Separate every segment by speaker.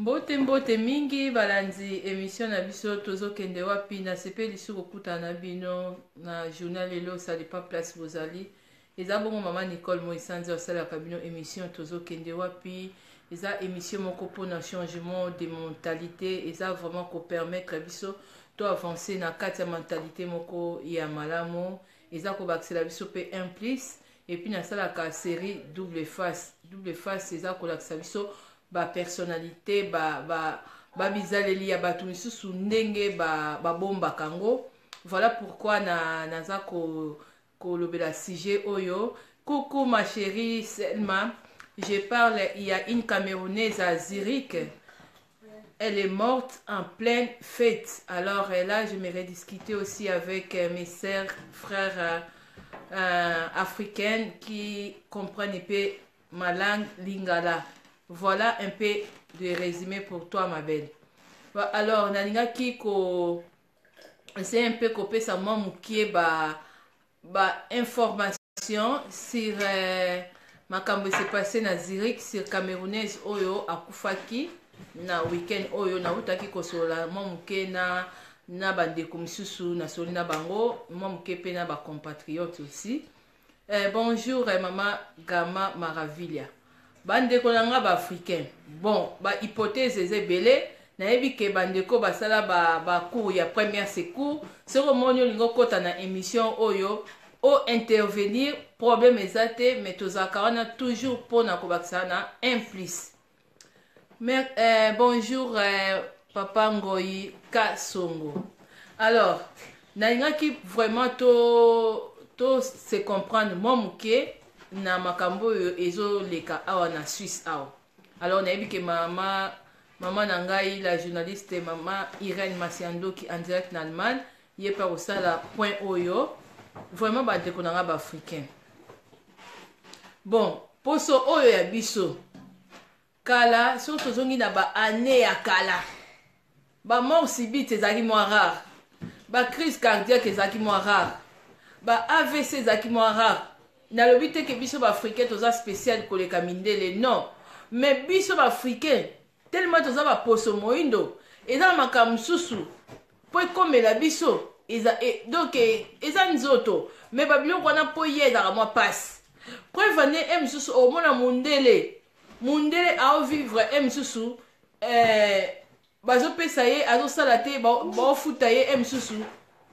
Speaker 1: Mbote mbote mingi balandi émission na biso tozokende wapi na sepeli suko kutana bino na journal lelo sali pas place bozali eza bongo mama Nicole Moisanzi osala kabino émission tozokende wapi eza émission moko pona changement de mentalité eza vraiment ko permettre biso to avancer na kati ya mentalité moko ya malamu eza ko bakisela biso pe implice et puis na sala ka série double face eza ko lakisa biso ba personnalité ba bizaleli ya batu misusu ndenge ba bomba kango. Voilà pourquoi naza ko lobela sujet oyo. Coucou ma chérie Selma, je parle, il y a une Camerounaise à Zurich, elle est morte en pleine fête. Alors là je me rediscuter aussi avec mes sœurs frères africaines qui comprennent un peu ma langue lingala. Voilà un peu de résumé pour toi, ma belle. Alors, nalinga ki ko c'est un peu copé sa maman qui est information sur makambo s'est passé na Zurich sur Camerounaise oyo akufaki na weekend oyo na utaki kosola maman qui na bande komisusu na soli na bango maman qui pe na ba compatriotes aussi. Bonjour maman Gama Maravilia. Bandeko nanga ba africain. Bon, ba hypothèse ezebele na yebi ke bandeko basala ba cours ya première secours. Sero monyo lingo kota na émission oyo o intervenir problème ezate mais tozakarana toujours pona ko bakisa na implice. Mais bonjour papa Ngoyi Kasongo. Alors, na inga ki vraiment to se comprendre momuke na makambo ezo leka awa na Suisse awa. Alors na yebi ke mama nangai la journaliste mama Irène Masiando qui en direct en Allemagne yé par osala point oyo vraiment ba ndeko nanga ba africain. Bon, poso oyo ya biso kala so tozongi na ba année ya kala ba mort subite ezaki moins rare, ba crise cardiaque ezaki moins rare, ba AVC ezaki moins rare. Na lobi te ke biso ba africain toza spécial koleka mindele non, mais biso ba africain tellement toza ba poso moindo eza makambo susu po komela biso eza donc eza nzoto mais ba biloko wana po yeza ka moi passe preuve ne em susu au mona mundele a vivre em susu bazo pesa ye azo sala te ba futa ye em susu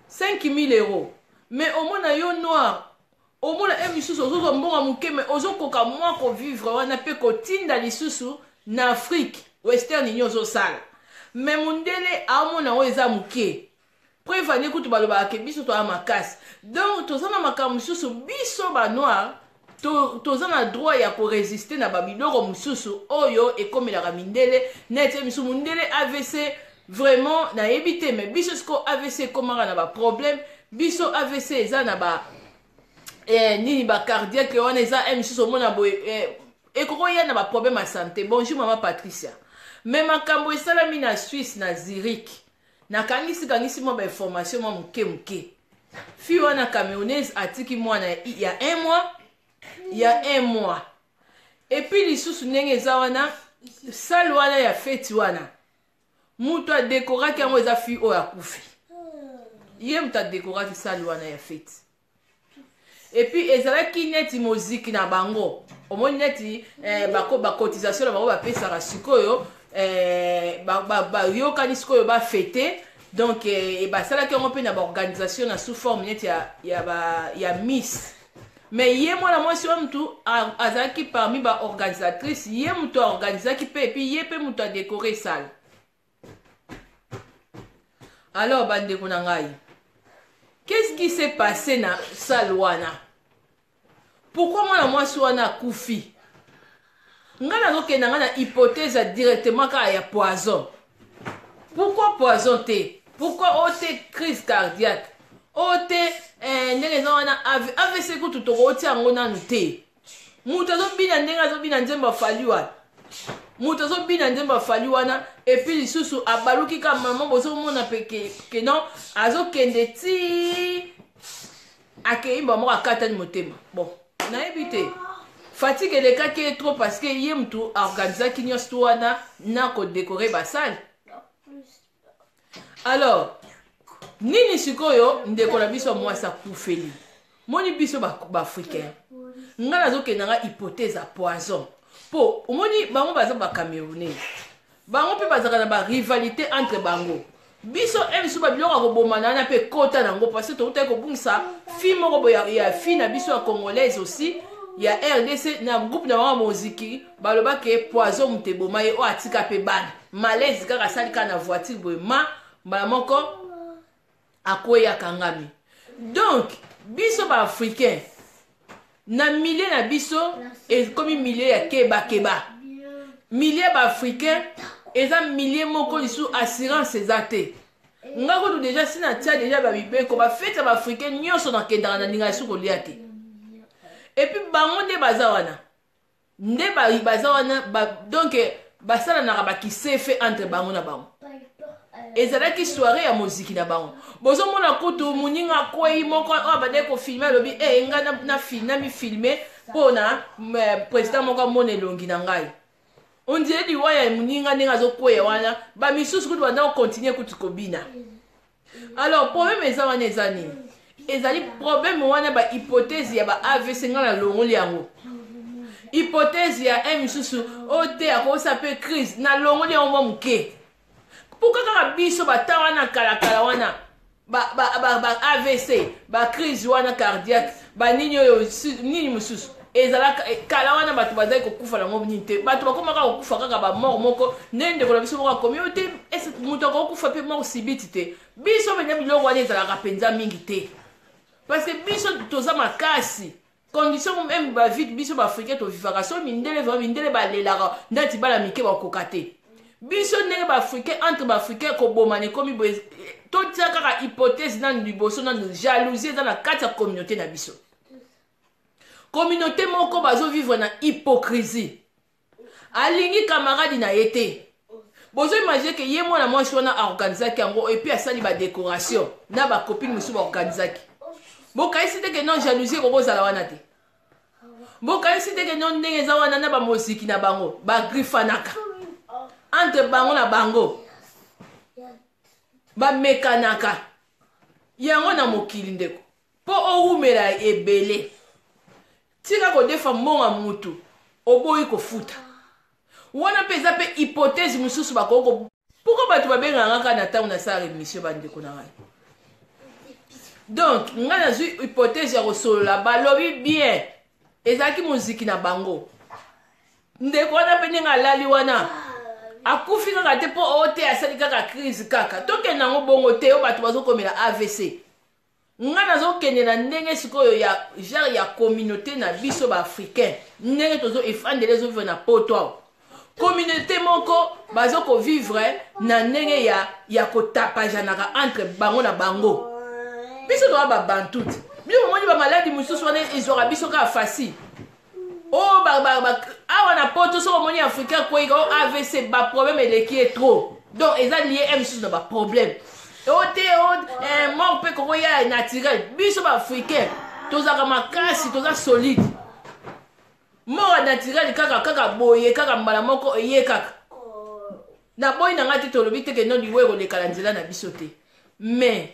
Speaker 1: 5000 €, mais au mona yo noir au moins la misusu ozo mbonga muke mais ozo koka moi ko vivre wana pe ko tinda lisusu na Afrique Western Union zo sala mais mundele amona o eza muke prévane kutu baloba ke biso to amakasi donc tozana makambo misusu biso ba noir tozana droit ya ko résister na babiloko misusu oyo ekomela mindele nete misu mundele AVC vraiment na ebité mais biso sko AVC komara na ba problème biso AVC eza na ba nini ba cardiaque wana eza misusu mona boye ekoko ya na ba problème à santé. Bonjour maman Patricia. Mais makambo esalami na Suisse na Zurich na kangisi mo ba information mo muke fi wana Camerounaise atiki mwana il y a un mois et puis lisusu ndenge eza wana salle wana ya fête wana mutu a décoraki yango eza fi oyo akufi ye mutu a décoraki salle wana ya fête. Et puis ezalaki neti moziki na bango omoni neti ba cotisation na bango ba pesa sikoyo yokani sikoyo ba fêter donc basalaki yango mpe na ba organisation na sous forme neti ya Miss mais ye mwana mwasi wa mtu azalaki parmi ba organisatrice ye mtu organisaki pe et puis ye pe mtu a décorer salle. Alors bandeko na ngai, qu'est-ce qui s'est passé na Salwana? Pourquoi moi wana kufi? Ngana zoke na ngana hypothèse directement ka ya poison. Pourquoi poison te? Pourquoi ote crise cardiaque? Ote ndenge wana AVC ko tutoko oti ango nanu te. Mutu azobina ndenge azobina nzemba faliwa. Mutu azobina nzemba faliwana et puis lisusu abaluki ka maman bozo mona peke que non azokende ti akeyimba moko akatani motema. Bon, na ebite fatigue elekaki ye trop parce que ye mutu aorganisaki nyonso to wana na kodekore basale. Alors nini sikoyo ndeko na biso mwasi akufeli moni biso baafricain nga nazokendanga hypothèse ya poison po omoni bango baza bacamerounais bango mpe bazalaka na barivalité entre bango biso biso babiloko ya kobomana wana mpe kota nango parce que toutaki kobungisa fi moko boye ya fi na biso ya congolaise aussi ya RDC na groupe na bango moziki balobaki poison moto eboma ye oyo atika mpe bana malaise kaka asali kaka na voiture boye mbala moko akweya kangami. Donc biso baafricain na milie na biso ekomi milie ya keba milie baafricain eza milie moko lisu assurance eza te nga kutu deja sina tia deja babibeko bafete baafricain nyonso nakendaka na ndinga lisu kolia te epuis bango nde baza wana nde baza wana donc basalanaka bakisefe entre bango na bango ezalaki soirée ya moziki na bango bozomona kutu moninga akwei moko oyo bade kofilme alobi nga namifilme mpona président moko amona elongi na ngai ondire liwaya ya moninga ndenge azokweya wana bamisusu kutu banda kokontinue kutu kobina. Alors problème eza wana eza nini ezali problème wana bahypothèse ya ba-AVC nga na longoli yango hypothèse ya misusu oyo te akokosa mpe crise na longoli yango mwa moke. Pourquoi kaka biso bata wana kala wana ba AVC ba crise wana cardiaque ba nini oyo nini mususu ezalaka kala wana bato bazali kokufa nango nini te bato bakomaka kokufa kaka ba mort moko nende kola biso moko akomi te ese muto akokufa pe mort sibiti te biso benya biloko wana ezalaka penza mingi te parce que biso toza makasi condition même ba vite biso ba africain to vivaka so mindele vraiment mindele balelaka ndati bala mike bakoka te biso ndenge baafricain entre baafricain kobomana ekomi boye totia kaka hypothèse nanu liboso nanu jalousie eza na kati ya communauté na biso communauté moko bazovivre na hypocrisie alingi camarade na ye te bozoimagine ke ye mwana mwasi wana aorganizaki yango epuis asali badécoration na bacopine mosusu baorganizaki bokayisi te ke non jalousie kokozala wana te bokayisi te ke non ndenge eza wana na bamoziki na bango bagrifanaka entre bango na bango bamekanaka yango na mokili ndeko mpo owumela ebele tika kodefa mbongo mutu oboyi kofuta wana mpe eza mpe hypothèse mosusu bakoko pourkoi bato babengaka kaka na ntango nasala remission bandeko na ngai. Donc ngai nazwi hypothèse ya kosolola balobi bien ezalaki moziki na bango ndeko wana mpe ndenge alali wana akufi kaka te mpo oyo te asali kaka crise kaka tokende yango bongo te oyo bato bazokomela AVC nga nazokende na ndenge sikoyo ya genre ya communauté na biso baafricain ndenge tozo efandela ezovivre na poto awo communauté moko bazokovivre na ndenge ya kotapajanaka entre bango na bango biso toza babantu te biso bomoni bamaladi mosusu wana ezwaka biso kaka facile oh awa na poto soko moni africain kwei o AVC ba problème eleki est trop donc eza lié misusu na ba problème o te mort pe koko ya naturel biso ba africain tozaka makasi toza solide mort naturel kaka boye kaka mbala moko eye kaka na boyi na ngati tolobi te ke non liwe kolekala nzela na biso te mais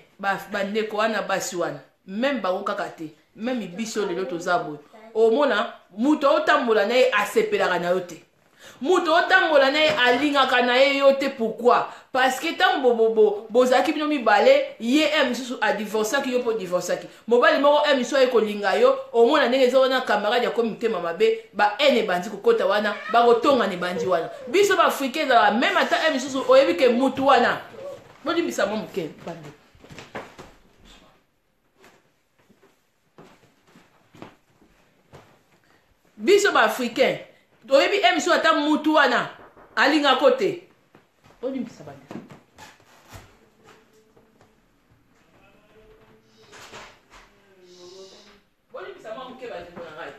Speaker 1: bandeko wana basi wana même bango kaka te même biso lelo toza boye omona mutu otambola na ye asepelaka na yo te mutu otambola na ye alingaka na ye yo te pourquoi parce que ntango bozalaki bino mibale ye misusu adivorcaki yo mpo divorcaki mobali moko misusu aye kolinga yo omona ndenge eza wana camarade akomi motema mabe baene ebandi kokota wana bakotongana ebandi wana biso baafricain ezalaka meme ata misusu oyebi ke mutu wana bolimbisa mwa moke bande biso baafricain oyebi emiso ata mutu wana alingako te olimbisa bande bolimbisa mwa moke bandeko na ngai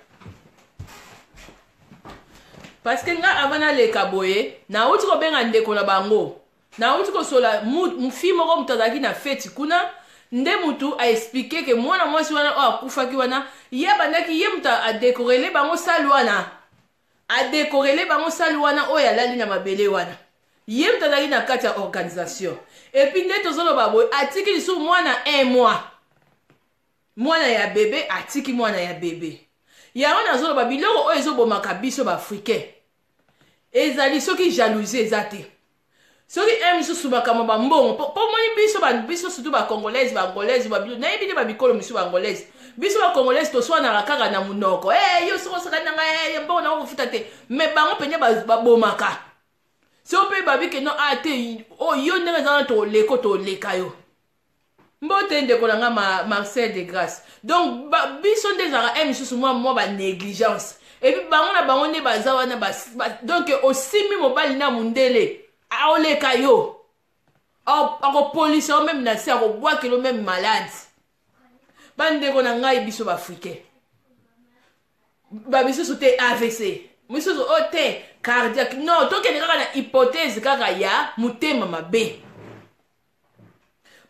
Speaker 1: parce que nga avant naleka boye nauti kobenga ndeko na bango nauti kosola mfi moko moto azalaki na feti kuna nde mutu a expliqué que mwana mwasi wana oyo akufaki wana ye bandaki ye mutu adekorele bango sali wana adekorele bango sali wana oyo alali na mabele wana ye mutu azalaki na kati ya organisation epuis nde tozoloba boye atiki lisusu mwana 1 mois mwana ya bebe atiki mwana ya bebe yango nazoloba biloko oyo ezobomaka biso baafricain ezali soki jalousie eza te soki misusu makambo bambongo po moni biso surtout bacongolaise baangolaise nayebi te babikolo misusu baangolaise biso bacongolaise toswanaka kaka na munoko yo soko osakani nanga mbongo nango kofuta te me bango mpenye babomaka so mpe babike no te yo ndenge ezana toleko toleka yo mbote ndeko nanga Marcel de Grasse donc biso nde ezalaka misusu mwa banégligence epuis bango na bango nde baza wana donc osimi mobali na mundele aoleka yo akopolisa yo meme na se akobwakela yo meme malade bandeko na ngai biso baafricain bamisusu te AVC misusu oyo te cardiaque non tokende kaka na hypothèse kaka ya motema mabe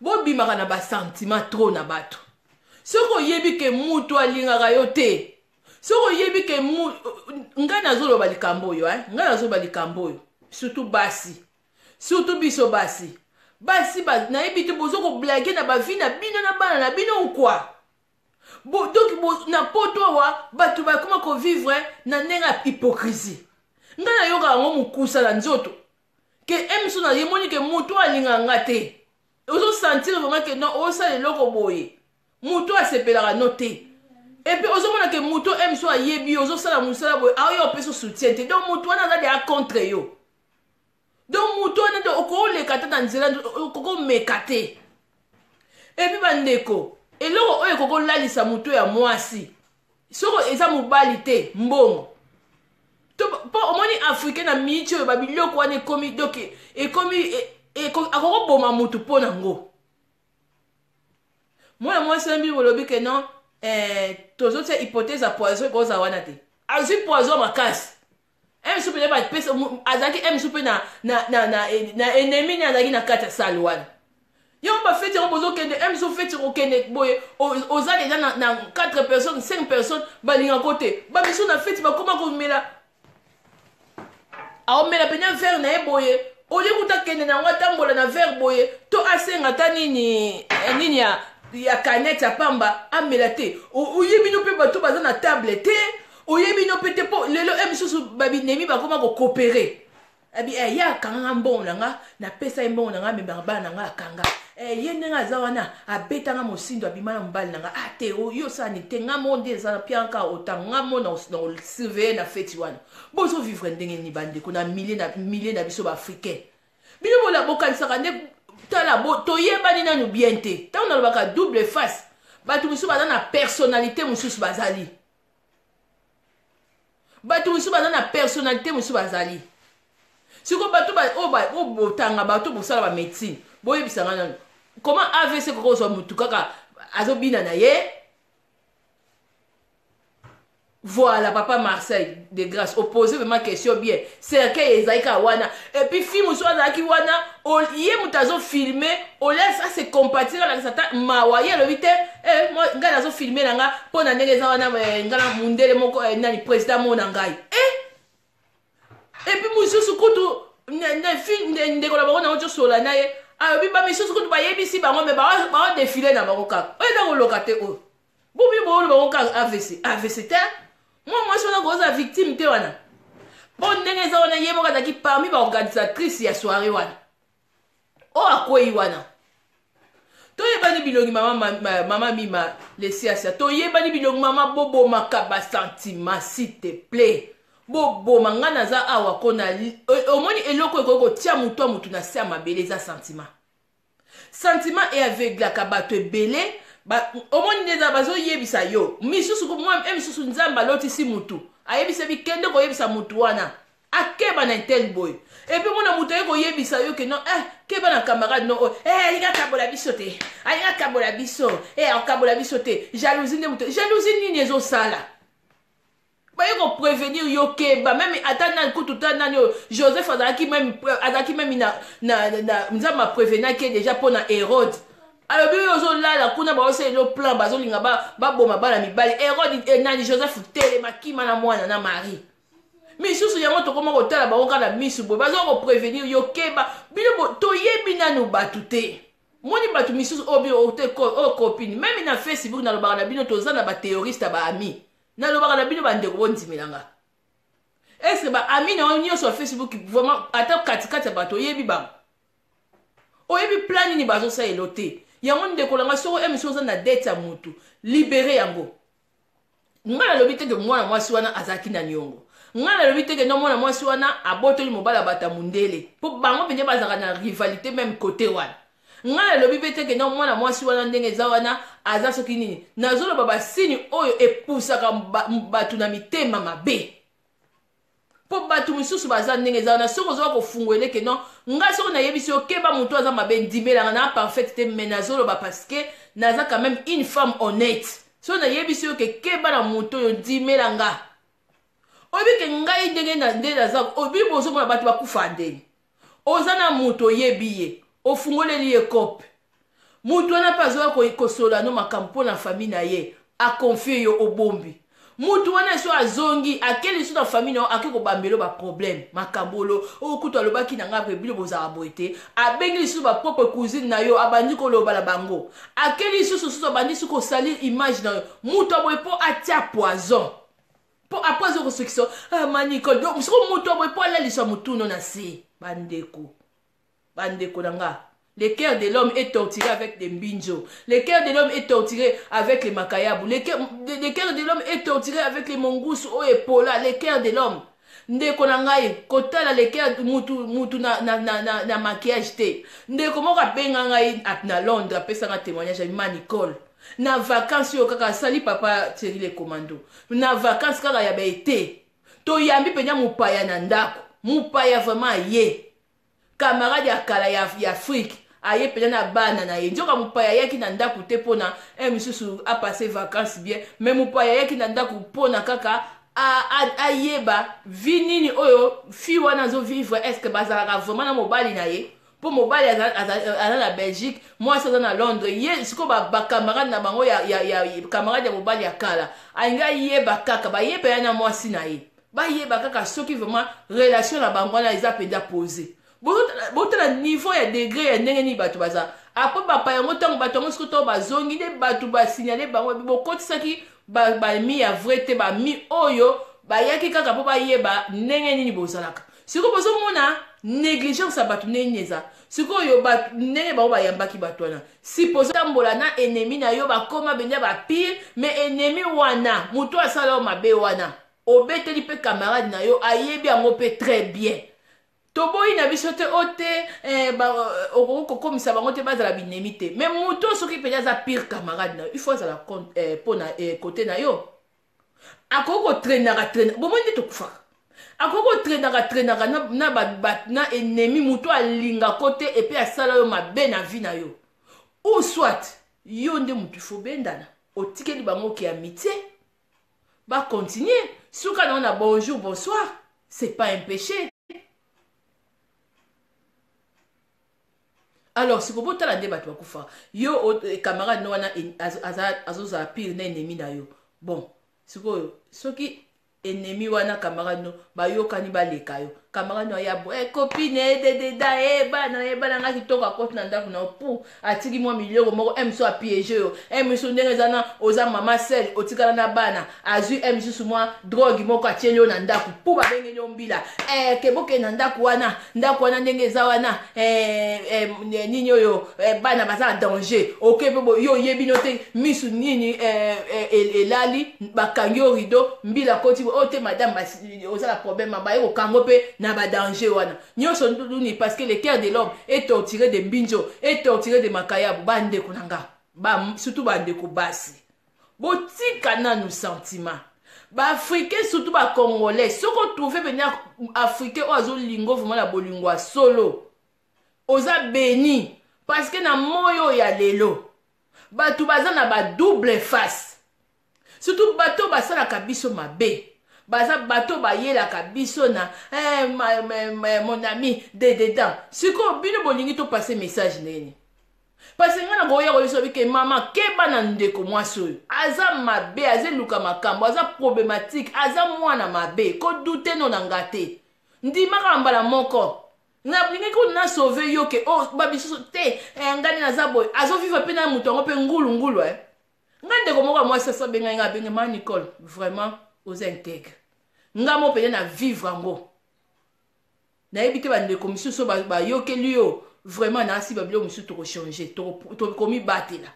Speaker 1: bobimaka na basentiment trop na bato soki oyebi ke mutu alingaka yo te soki oyebi ke ngai nazoloba likambo oyo ngai nazoloba likambo oyo surtout surtout biso basi nayebi te bozo koblage na bavi na bino na bana na bino ou quoi donc na poto awa bato bakoma kovivre na ndenge ya hypocrisie ngai nayoka yango mokusa na nzoto ke miso na ye moni ke mutu alingaka nga te ozosentir vraiment ke non osala eloko boye mutu asepelaka no te epuis ozomona ke mutu miso ayebi ozosala mosala boye aoyo opesa soutien te donc mutu wana aza deya contre yo donc mutu wana nde okoleka te na nzela okomeka te epuis bandeko eloko oyo ekokolalisa mutu ya mwasi soko eza mobali te mbongo po omoni africain na miti oyo babiloko wana ekomi donc ekomi akokoboma mutu mpo nango mwana mwasi na mbi bolobi ke non tozotia hypothèse ya poison ekoza wana te azwi poison makasi misu mpe bapesa azalaki misu mpe na ennemi ni azalaki na kati ya sale wana yango bafeti yango bozokende misu feti kokende boye oza deja na 4 personnes 5 personnes balingako te bamisu na feti bakoma komela aomela penya verre na ye boye olie kuta kende nango atambola na verre boye to asenga ta nini ya canette ya pamba amela te oyebi no mpe bato baza na table te oyebi no mpe te mpo lelo misusu babinemi bakoma kokopere abi ye akanganga mbongo nanga napesa ye mbongo nanga amebanga bana nanga akanga ye ndenge aza wana abetanga mosindo abima na mobali nanga te yo sani te nga mo nde eza na pianka otanga nga mo na surveille na feti wana bozovivre ndenge ni bandeko na milie na biso baafricain bino bokanisaka nde tala toyebani nanu bien te ntango nalobaka double face bato mosusu baza na personnalité mosusu bazali bato mosusu baza na personnalité mosusu bazali siko bato oyo botanga bato bosala bamédecine boyebisanga nanu comment AVC kokozwa mutu kaka azobina na ye voilà papa Marcel de Grasse opposé vraiment question bien cercueil ezalika wana et puis film mosusu azalaki wana ye moto azofilme olaise ase compatir alakisa ta mawa ye alobi te ngai nazofilme na nga mpo na ndenge eza wana ngai na mundele moko nani président mo na ngai et puis mosusu kutu ndeko na bango nango tiosola na ye alobi bamisusu kutu bayebisi bango me baodefile na bango kaka oyo eza koloka te oyo bobi boolo bango kaka AVC te mwasi wana koza victime te wana mpo ndenge eza wana ye moko azalaki parmi baorganisatrice ya soirée wana oyo akwei wana toyebani bilongi mama mima lesiasia toyebani bilongi mama bobomaka basentiment s'il te plaît boboma nga naza awa kona omoni eloko ekoki kotia mutu ya mutu na se ya mabele eza sentiment e aveuglaka bato ebele omoni ndeza bazoyebisa yo misusu nzambe alotisi mutu ayebisa bikende koyebisa mutu wana akeba na intel boy epi mona mutu aye koyebisa yo ke non keba na camarade no alinga kabola biso te akabola biso te jalousie nde mutu jalousie nini ezosala baye koprevenir yo keba meme ata nani kutu ta nani oyo Joseph azalaki meme na nzambe aprevenaki déjà mpo na Hérode alors bi ozolala kuna baoselo plan bazolinga baboma bana mibali Hérode nani Joseph telema kima na mwana na Marie misusu yango tokoma kotala bango kaka na misu boye baza koprevenir yo keba bino toyebi nanu batu te moni batu misusu oyo copine meme na Facebook nalobaka na bino toza na baterroriste baami nalobaka na bino bandeko bondimelanga est-ce que baami na yo nyonso ya Facebook vraiment ata katikati ya bato oyebi bango oyebi plan nini bazosalela te yango ndeko nanga soko emisi oza na dete ya mutu libere yango ngai nalobi teke mwana mwasi wana azalaki na niongo ngai nalobi teke no mwana mwasi wana abotoli mobali bata mundele mpo bango mpenza bazalaka na rivalité même côté wana ngai nalobi mpe teke no mwana mwasi wana ndenge eza wana aza soki nini nazoloba basini oyo epusaka bato na mitema mabe mpo bato misusu baza ndenge eza wana soki ozoka kofungwele ke non ngai soki nayebisi okeba motu aza mabe ndimelanga na parfaite te me nazoloba parce que naza quand même une femme honnête soki nayebisi yo ke keba na motu oyo ndimelanga oyebi ke ngai ndenge na nde naza oyebi bozomona bato bakufa ndeni oza na motu oyebi ye ofungoleli ye kope motu wana mpe azoka kosola no makambo mpo na famille na ye akonfie yo obombi mutu wana so azongi akeli so na famille na ake kobambelo ba problème makambolo okutu alobaki na ngape bilo bozala boete abengi so ba propre cousine na yo abandi ko loba la bango akeli so abandi so ko salir image na yo mutu aboy po atia poison po après ko section maniko donc so mutu aboy po ala liso mutu no na si bandeko nanga. Le cœur de l'homme est torturé avec des mbinjo. Le cœur de l'homme est torturé avec les makayabu. Le cœur de l'homme est torturé avec les mongousses ou épola. Le cœur de l'homme. Ndeko nangai kotala le cœur mutu na maquillage te. Ndeko moka benga ngai na Londres apesa nga témoignage à Nicole. Na vacances yo kaka sali papa Thierry le commando. Na vacances kaka ya été. To yambi penya mupaya na ndako. Mupaya vraiment ye. Camarade ya kala ya Afrique. Aye pena na bana na ye njoka mupaya yaki na ndaku te pona misusu a passer vacances bien mais mupaya yaki na ndaku pona kaka ayeba vinini oyo fi wana zo vivre est-ce que bazalaka vraiment na mobali na ye po mobali ala na Belgique moi ça na Londres ye siko ba camarade na bango ya camarade ya mobali ya kala ainga yeba kaka ba yeba na mwasi na ye ba yeba kaka soki vraiment relation na bango na eza penda poser botala niveau ya degré ya ndenge ni bato baza apo bapa yango ntango bato yango soki to bazongi nde bato basignale bango bokotisaki bami ya vrai te bami oyo bayaki kaka mpo bayeba ndenge nini bozalaka sikoyo bozomona négligence ya bato ndenge nini eza sikoyo ndenge bango bayambaki bato wana siposo tambola na ennemi na yo bakoma benya bapire mais ennemi wana moto asala yo mabe wana obeteli mpe camarade na yo ayebi yango mpe très bien toboyi na biso te ote okokomisa bango te bazala binemi te mais moto soki mpenza aza pire camarade na yo il faut azala mpo na kote na yo akoki kotrenaka bomoi nde tokufaka akoki kotrenaka na ennemi moto alingako te epe asala yo mabe na vie na yo ou soit yo nde moto ifo bendana otikeli bango oke amitié bacontinue suka na yo na bonjour bonsoir c'est pas un péché. Alors, si vous avez un débat, yo camarade no wana azozala pire na ennemi na yo. Bon, soki ennemi wana camarade no bayokani baleka yo. Camarade no ya copine de bana ngaki toka kote na ndako na pou atiki mwa milio moko emso a piéger yo. Emso ndenge zana oza mama sel otikala na bana azu emso sumwa drogue moko atieli yo na ndako pou ba benge nyombila. Keboke na ndako wana ndenge za wana nini yo bana baza danger. OK bo yo yebi note misu nini elali bakangi yo rideau mbila koti ote madame oza la problème ba yo kango pe na ba danger wana nyonso nduni parce que le cœur de l'homme est torturé de mbinjo est torturé de makayabu bande kunanga surtout bande ko basi botika na nous sentiment ba africain surtout ba congolais soko trouver venir africain ozo lingo vraiment la bolingwa solo oza béni parce que na moyo ya lelo batu baza na ba double face surtout bato basala kabiso mabe baza bato bayela kabiso na mon ami dedans siko bino bolingi to passer message neni parce que ngana goya ko biso bike mama keba na ndeko mwasi oyo aza mabe azeluka makambo aza problématique aza mwana mabe ko dute no na ngate ndimaka mbala moko na blingi ko na sauver yo ke oh babiso te ngani na zabo azo vivre pe na muto ngo pe ngulu ngande ko moko mwasi sa benga nga benga ma Nicole vraiment aux intègres nga mo pe na vivre ngo na ebite ba ndeko misuso ba yokeli yo vraiment na si babilo musu to changer to komi batela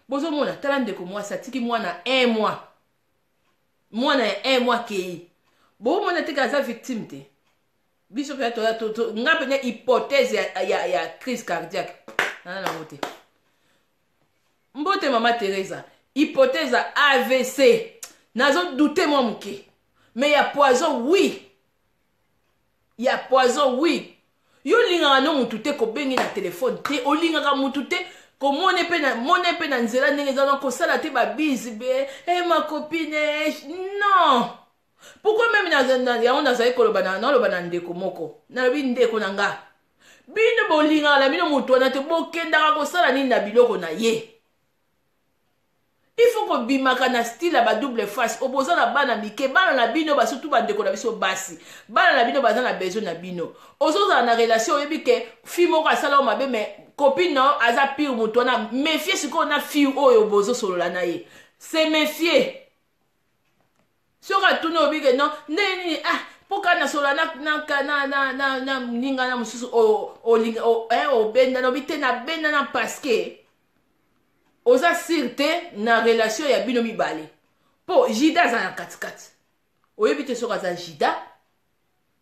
Speaker 1: bozo mona tala ndeko mwasi atiki mwana 1 mois mwana 1 mois ke bo mona tika za victime te biso pe to nga pe hypothèse ya crise cardiaque na mote mbote mama Teresa hypothèse AVC nazo douter moi muke mais ya poison oui ya poison oui yo lingaka no mutu te kobengi na telefone te olingaka mutu te komone pe na nzela ndenge eza kosala te babisi be ma copine non pourquoi même yango nazali koloba na ndeko moko nalobi ndeko na nga bino bolingaka na bino mutu wana te bokendaka kosala nini na biloko na ye il faut que bimaka na style ba double face opoza na bana mike bana na bino ba surtout bandeko na biso basi bana na bino baza na besoin na bino ozoza na relation yebi ke fille moko asala o mabe mais copine no aza pire mutu na méfier siko na fille oyo bozo solola na ye c'est méfier soka tuni obi ke non neni poka na solola na ninga na mususu o benda no bite na benda na parce oza sirte na relation ya bino mibale po jida aza na katikati oyebi te soki aza jida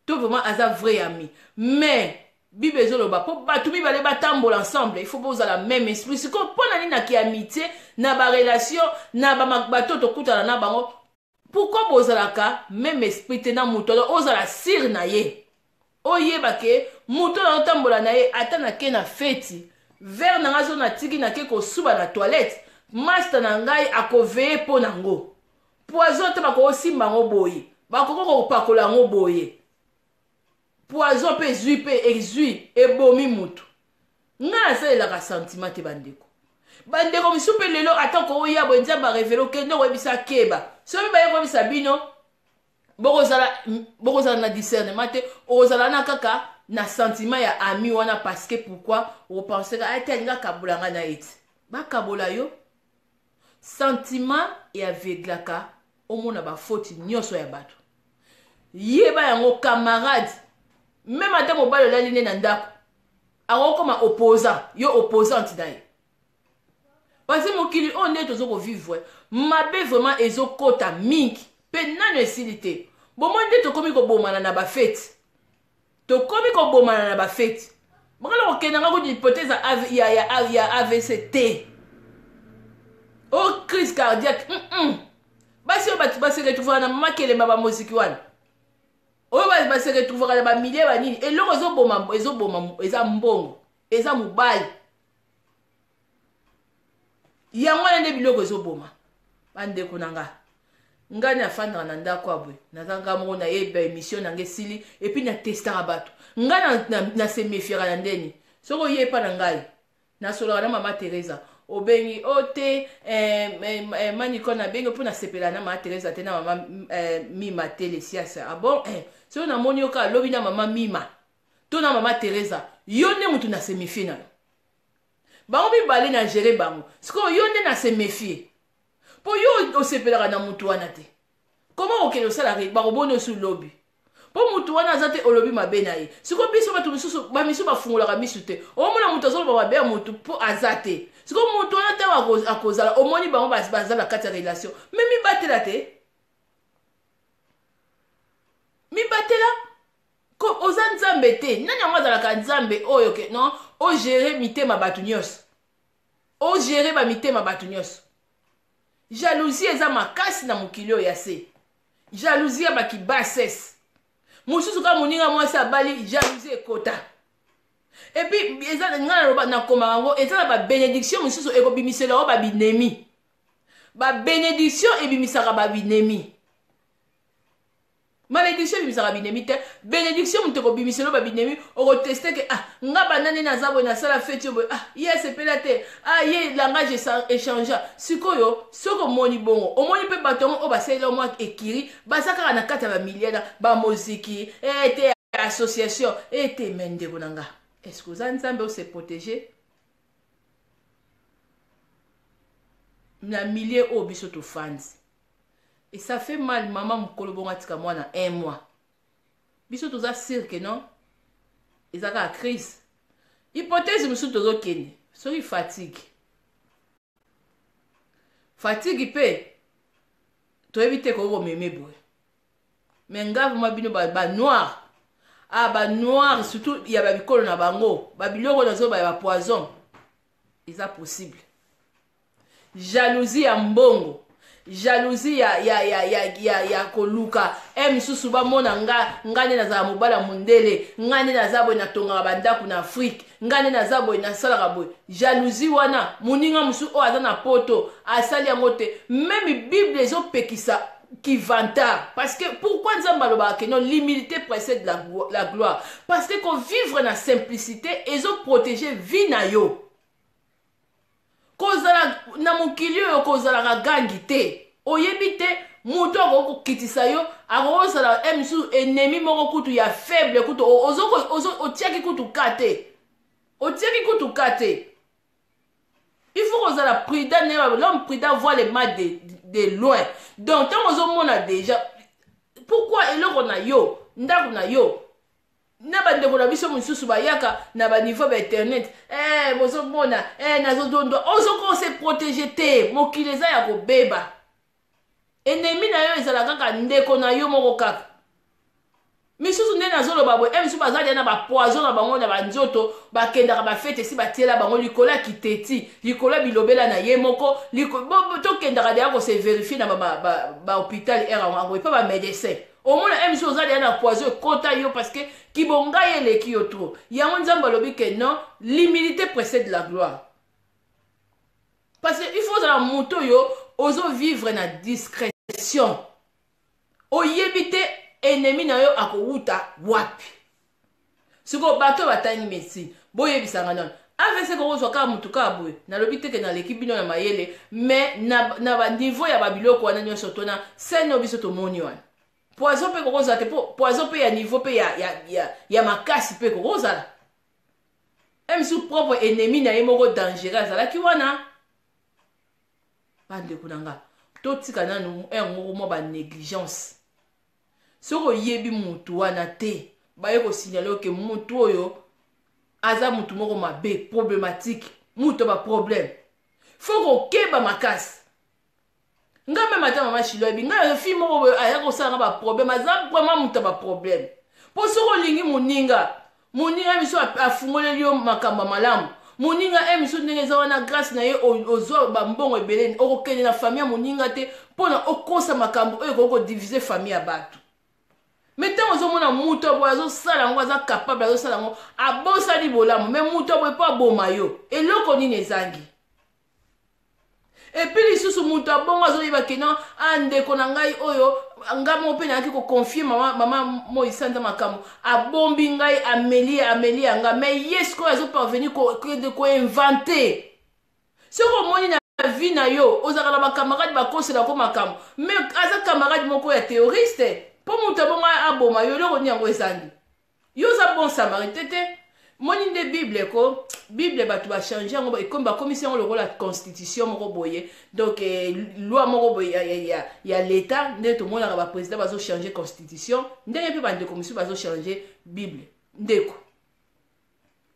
Speaker 1: to vraiment aza vrai ami mais bible ezoloba po bato mibale batambola ensemble il faut bozala même esprit siko mpo na nini naki amitié na barelation na bato tokutana na bango pourquoi bozalaka même esprit te na moto ozala sire na ye oyeba ke moto na otambola na ye ata nake na feti ver na nga zo na tiki na ke kosuba na toilette master na ngai akoveye po nango poison te bako osimba ngo boye bakoko kopakola ngo boye poison pe zui pe exui ebomi mutu nga nasalelaka sentiment te bandeko misu mpe lelo atako oya boye nzambe arevele okende koyebisa keba soki baye koyebisa bino bokozala na discernement te okozala na kaka na sentiment ya ami wana parce que pourquoi openseka ate alinga kabulanga na ete bakabola yo sentiment e aveglaka omona bafoti nyonso ya bato yeba yango camarade même ata mobali olali nde na ndako akokoma opposant yo opposante na ye parce que mokili oyo nde tozo kovivre mabe vraiment ezokota mingi mpe nano esili te bomoi nde tokomi kobomana na bafeti tokomi kobomana na bafeti bakala kokendanga kodi hypothèse ya AVC te o crise cardiaque basi oyo bato base retrouvaka na mama kelema bamoziki wana oyo base retrouvaka na bamilie banini eloko ezoboma eza mbongo eza mobali yango wana nde biloko ezoboma bandeko na nga ngani afandaka na ndako abwe nazanga moko nayeba émission nange esili epuis natestaka bato ngai nasemefiaka na ndeni soki oye epa na ngai nasolaka na mama Teresa obengi o te maniko nabengi mpo nasepela na mama Teresa te na mama Mima te lesiasa abon soki namoni yoka alobi na mama Mima to na mama Teresa yo nde mutu nasemefie na yo bango mibale na gere bango sikoyo yo nde nasemefie po yo osepelaka na mutu wana te koma okende osalaka bakobona osi lobi po mutu wana aza te olobi mabe na ye sikoyo biso bato misusu bamisu bafungolaka misu te omona mutu azoloba mabe ya mutu po aza te sikoyo mutu wana te akozala omoni bango bazala kati ya relation me mibatela te mibatela ko oza nzambe te nani yango azalaka nzambe oyo ke non ogere mitema bato nyonso ogere bamitema bato nyonso jalousie eza makasi na mokili oyo ya se jalousie ya bakibasese mosusu ka moninga mwasi abali jalousie ekota epuis eza ngai naloba nakomaka yango eza na babénédiction mosusu ekobimisela o babinemi babénédiction ebimisaka babinemi malédiction bimisaka binemi te bénédiction moto ekobimiselo babinemi okoteste ke nga banane naza boye nasala feti yo boye ye sepela te ye langage échangea sikoyo soki omoni bongo omoni mpe bato yango oyo basalela mwa ekiri baza kaka na kati ya bamiliena bamoziki te association te me ndeko na nga est-ce que oza nzambe ose protéger na milieu oyo biso tofandi. Et ça fait mal, maman mukolo bonga tika mwana 1 mois. Biso toza cirque non? Ezaka crise. Hypothèse musu tozo kende. Sorry fatigue. Fatigue pe. To éviter ko meme boy. Mais ngave ma bino ba noir. Ba noir surtout il y a ba bikolo na bango. Ba biloko na zo ba poison. Eza possible. Jalousie ya mbongo. Jalousie ya koluka misusu bamona ngane nazala mobala mundele ngane naza boye natongaka bandaku na Afrique ngane naza boye nasalaka boye jalousie wana moninga musu oyo aza na poto asali yango te même Bible ezopekisa kivantard parce que pourquoi nzambe alobaka ke non l'humilité précède la gloire parce que ko vivre na simplicité ezoprotéger vie na yo. Kozala na mokili oyo kozalaka gangi te oyebi te moto akokokitisa yo akozala msu ennemi moko kutu ya faible kutu otiaki kutu ka te otiaki kutu ka te. Il faut kozala prudent, l'homme prudent voit les mal de loin. Donc tant ozomona déjà pourquoi eloko na yo ndako na yo na bandeko na biso mosusu bayaka na ba niveau ba internet bozomona nazodondo ozoko se protéger te mokili eza ya kobeba ennemi na yo ezala kaka ndeko na yo moko kaka misusu nde nazoloba boye misusu bazali na bapoison na bango na banzoto bakendaka bafete esi batiela bango likolo ya kiteti likolo ya bilobela na ye moko tokendaka deya kose verifie na bahôpital yango epa bamédecin omona misusu ozali na poison ekota yo parce que kibonga ye eleki yo trop yango nzambe alobi ke non l'humilité précède la gloire parce que il faut ozala moto oyo ozovivre na discrétion oyebi te ennemi na yo akowuta wapi siko bato batangi médecine boyebisanga nano avese kokozwa kaka motu kaka boye nalobi teke naleki bino na mayele mais na baniveau ya babiloko wana nyonso tona sene biso tomoni wana poison mpe kokozala te poison mpe ya niveau mpe ya makasi mpe kokozala msu propre ennemi na ye moko dangereux azalaki wana bandeko na nga totika nanu moko mwa banégligence soki oyebi mutu wana te baye kosignale oke mutu oyo aza mutu moko mabe problématique mutu baproblème fo kokeba makasi nga meme ata mama shilo ebi nga fi moko aya kosalanga baproblème aza vraiment mutu baproblème mpo soki olingi moninga miso afungoleli yo makambo malamu moninga miso ndenge eza wana grâce na ye ozwa bambongo ebele okokende na famille ya moninga te mpona okosa makambo oyo kokodivise famille ya bato mais ntango ozomona mutu aboye azosala yango aza capable azosala yango abosani bolamu mais mutu aboye mpo aboma yo eloko nini ezangi epuis lisusu mutu abongo azoyeba kena andeko na ngai oyo nga mo mpe nayaki koconfie mama moisanza makambo abombi ngai ameli yanga mais ye sikoyo azoparvenir koinvente soki omoni na vie na yo ozalaka na bakamarade bakoselako makambo mais aza camarade moko ya théoriste mpo mutu abongo aboma yo eloko nini yango ezangi yo oza bon samarité te moni nde bible ko bible bato bachange yango ekomi bakomisi yango lokola constitution moko boye donc loi moko boye ya l'état nde tomonaka baprésident bazochange constitution ndenge mpe bandeko mosusu bazochange bible ndeko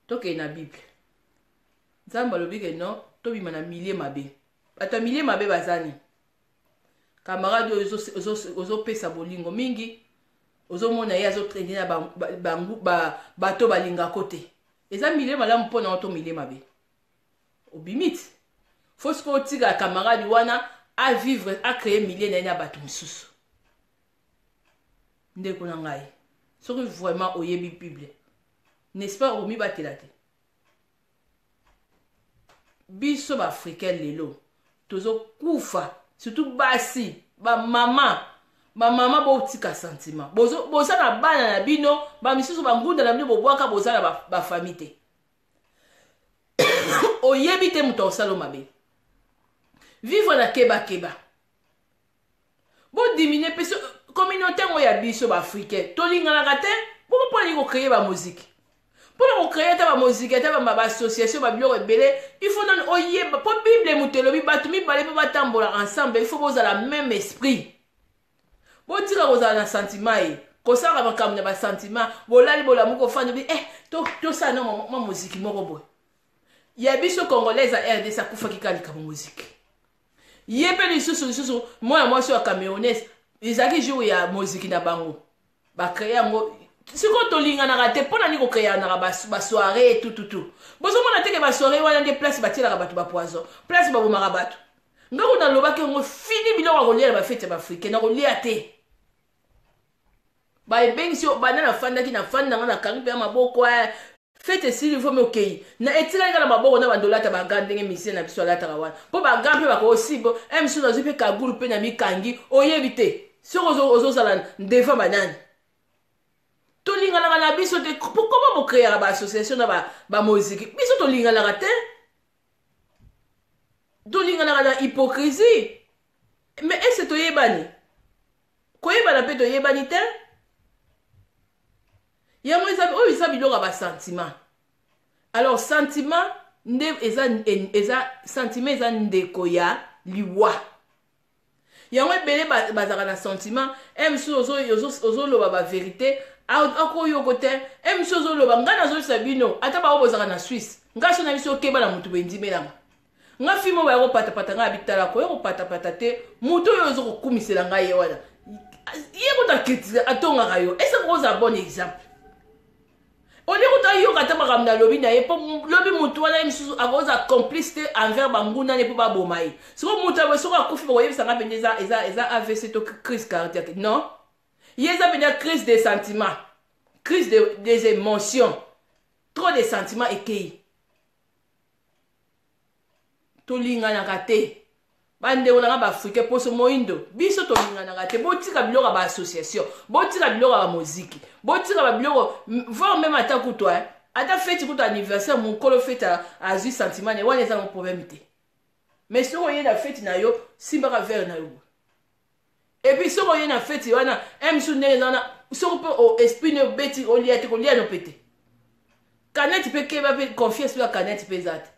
Speaker 1: tokende na bible nzambe alobi ke non tobima na milie mabe bato ya milie mabe bazani camarade oyo ozopesa bolingo mingi ozomona ye azotraine na bato balingako te eza milie malamu mpona oto milie mabe obimiti fo siko otika camarade wana avivre acreye milie na ye na bato mosusu ndeko na ngai soki vraiment oyebi bible n'est-ce pas omibatela te biso baafricain lelo tozokufa surtout basi bamama ba mama botika sentiment boza na bana na bino ba misusu bangunda na bino bobwaka boza na ba famille te oyebi te muto osalo mabe vivre na keba bo diminuer peso communauté ngo ya biso ba africain tolinganaka te bo poni ko créer ba musique pour ko créer ta ba musique ta ba association ba biloko ebele il faut non oyeba po bible mutelobi batu mibale pe batambola ensemble il faut boza la même esprit botika kozala na sentiment ye kosala makambo na basentiment bolali bolamu kofanda bi tosala na ma muziki moko boye ya biso congolaise a RDC akufaki kalika mu muziki ye mpe lisusu mwana mwasi wa camerounaise ezalaki jour ya muziki na bango bakreye yango siko tolinganaka te mpo nani kokreyanaka basoire tututu bozomona teke basoire wana nde place batielaka bato bapoison place babomaka bato ngako nalobaki yango fini biloko akolia na bafete ya baafrikain nakolia te baebengisi bana nafandaki nafanda nga nakangi mpe ya maboko fete esili fo mokei na etikali na maboko na bandolata baga ndenge misie na biso alataka wana mpo baga mpe bakoosibo misu nazwi mpe kagulu mpe na mikangi oyebi te soki ozozala ndefa banani tolinganaka na biso te pokoma bokreaka baassociation na bamoziki biso tolinganaka te tolinganaka na hypocrisie mais ese toyebani koyebana mpe toyebani te yango oyo eza biloko ya basentiment alors sentiment nde sentiment eza ndeko ya liwa yango ebele bazalaka na sentiment misu ozoloba baverité akoyoko te misu ozoloba ngai nazolisa bino ata bao bozalaka na Suisse ngai so na biso okeba na motu bendimelanga nga filme oyo yakopatapata ngai abitalako oyokopatapata te motu oyo ozokokumisela ngai ye wana ye kotakritike atongaka yo ese koza bon exemple oli kuta yoka ta makambo na lobi na ye po lobi mutu wana misusu akoza complicité envers banguna ne po baboma ye siko mutu abo siko akufi boyebisanga mpe eza AVC to crise cardiaque non ye eza mpe crise des sentiments crise des émotions trop de sentiments ekei tolinganaka te bandeko nanga baafrikain poso moindo biso tolinganaka te botika biloko ya baassociation botika biloko ya bamoziki botika babiloko voir même ata kutwa ata feti kutu anniversaire mokolo feti azwi sentiment ne wana eza mo problème te mais soki oye na feti na yo simbaka vere na yo epuis soki oye na feti wana misu ndenge eza wana soki mpe esprit ne obeti olia te kolia no mpe te kaneti mpe keba mpe confiance mpe ya kaneti mpe eza te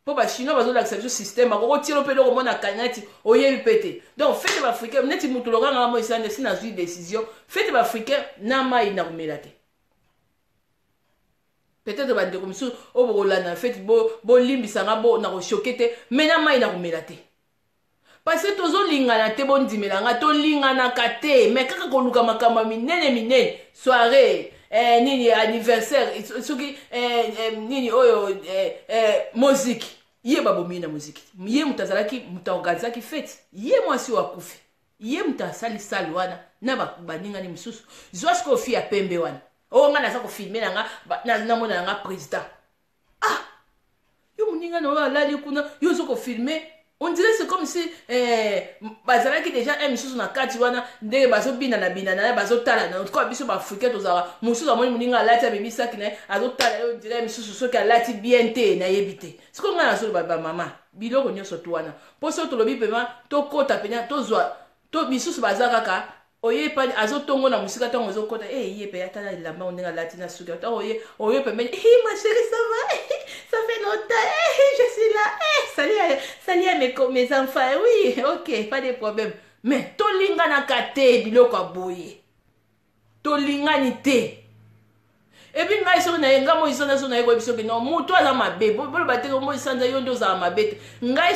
Speaker 1: po bachinois bazolakisa biso système bakokotilo mpe eloko mona kaneti oyebi mpe te donc fete baafrikain neti mutu lokanga mo esande si nazwi décision fete baafrikain na mai na komela te peut-être bandeko misusu oyo bokolanda fete bolimbisanga na koshoke te mais na mai na komela te parce que tozolingana te bondimelanga tolinganaka te mais kaka koluka makambo ya minene soirée nini anniversaire soki nini oyo muziki ye babomi na muziki ye mutu azalaki mutu aorganizaki fete ye mwasi wakufi ye mutu asalisali wana na baningani misusu zwa sikoyo fi ya pembe wana oyo nga naza kofilme nanga namona nanga président yo moningani oyo alali kuna yo ozo kofilme on dirait c'est comme si bazalaki déjà misusu na kati wana ndenge bazobinana bazotala na kwa biso baafrikain tozala mosusu amoni moninga alati abebisaki na ye azotala yo dirait misusu soki alati bien te nayebi te sikoyo ngai nazoloba bamama biloko nyonso to wana mpo soki tolobi pema tokota pena tozwa to bisusu baza kaka oye pa azotongo na musika ntango ozokota ye pe atala elamba ndenge alati na suki ntango oye pembeni ma chérie ça va ça fait longtemps je suis là salut à mes enfants oui ok pas de problème mais tolinganaka te biloko aboye tolingani te epi ngai soki naye ngai moisanza so naye koyebi soki non moto aza mabe boloba te moisanza yo nde ozala mabe te ngai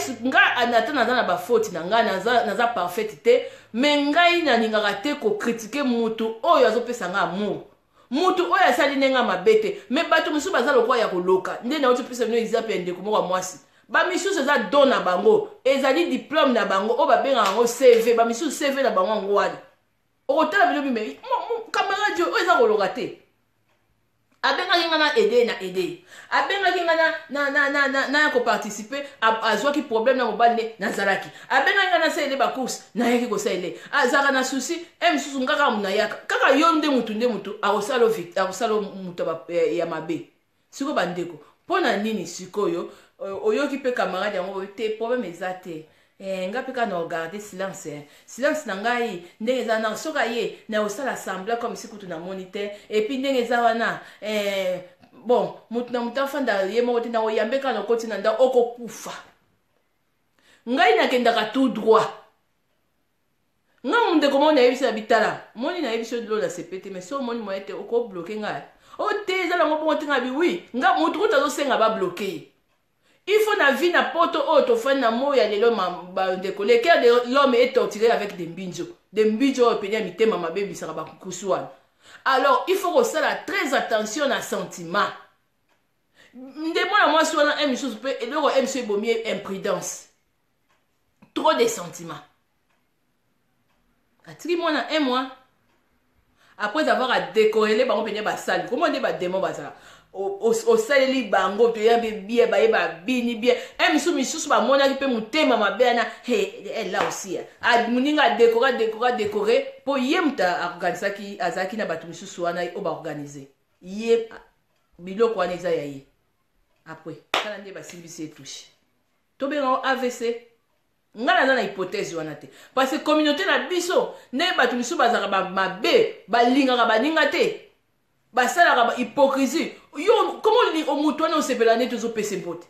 Speaker 1: ata naza na bafoti na ngai naza parfaite te mais ngai nalingaka te kokritike mutu oyo azopesa nga amour mutu oyo asali ndenga mabe te mais bato mosusu baza lokwa ya koloka nde nauti pesa bino exemple ya ndeko moko ya mwasi bamisusu eza don na bango ezali diplôme na bango oyo babengaka yango CV bamisusu CV na bango yango wana okotala bino bime camarade oyo eza koloka te abengaki nga na aider abengaki nga na ko participer azwaki problème na mobali ne nazalaki abengaki nga na sele ba course na yaki ko sele azaka na souci misusu ngaka munayaka kaka yo nde mutu akosala mutu ya mabe siko bandeko pona nini sikoyo oyoki pe camarade yango te problème eza te nga pe ka na regarder silence na ngai ndenge eza na soka ye na osala semblant comme si kutu na moniteur et puis ndenge eza wana bon mutu na mutu afanda ye moko te na oyambe ka na koti na nda okokufa ngai nakendaka tout droit nga mundeko moko nayebisi na bitala moni nayebisi lo na sepete mais so moni moye te okobloke ngai o te eza nango bongo te nga bi wi nga mutu kutu azosenga babloke il faut na vie na poto auto fan na moya lelo ndeko le cœur de l'homme est torturé avec des mbinjo penia mitema mabe bisaka bakusuana alors il faut que ça très attention à sentiment ndemo na moi soit un chose peut et le MC bomier imprudence trop de sentiments atri moi na un mois après avoir à décorer les bango penia ba salle comment on dit ba démon bazala au saleli bango to ya bien ba bini bien misusu ba monaki pe mutema mabena là aussi muninga décorer po yemta organisaki azaki na batu misusu wana o ba organiser ye biloko wana eza yaye après kala nde basimbisi touche to benga AVC ngana na hypothèse wana te parce que communauté na biso ne batu misusu bazaka mabe balingaka baninga te basala ba hypocrisie yo comment on mutuana osepela ne tozo pese mpote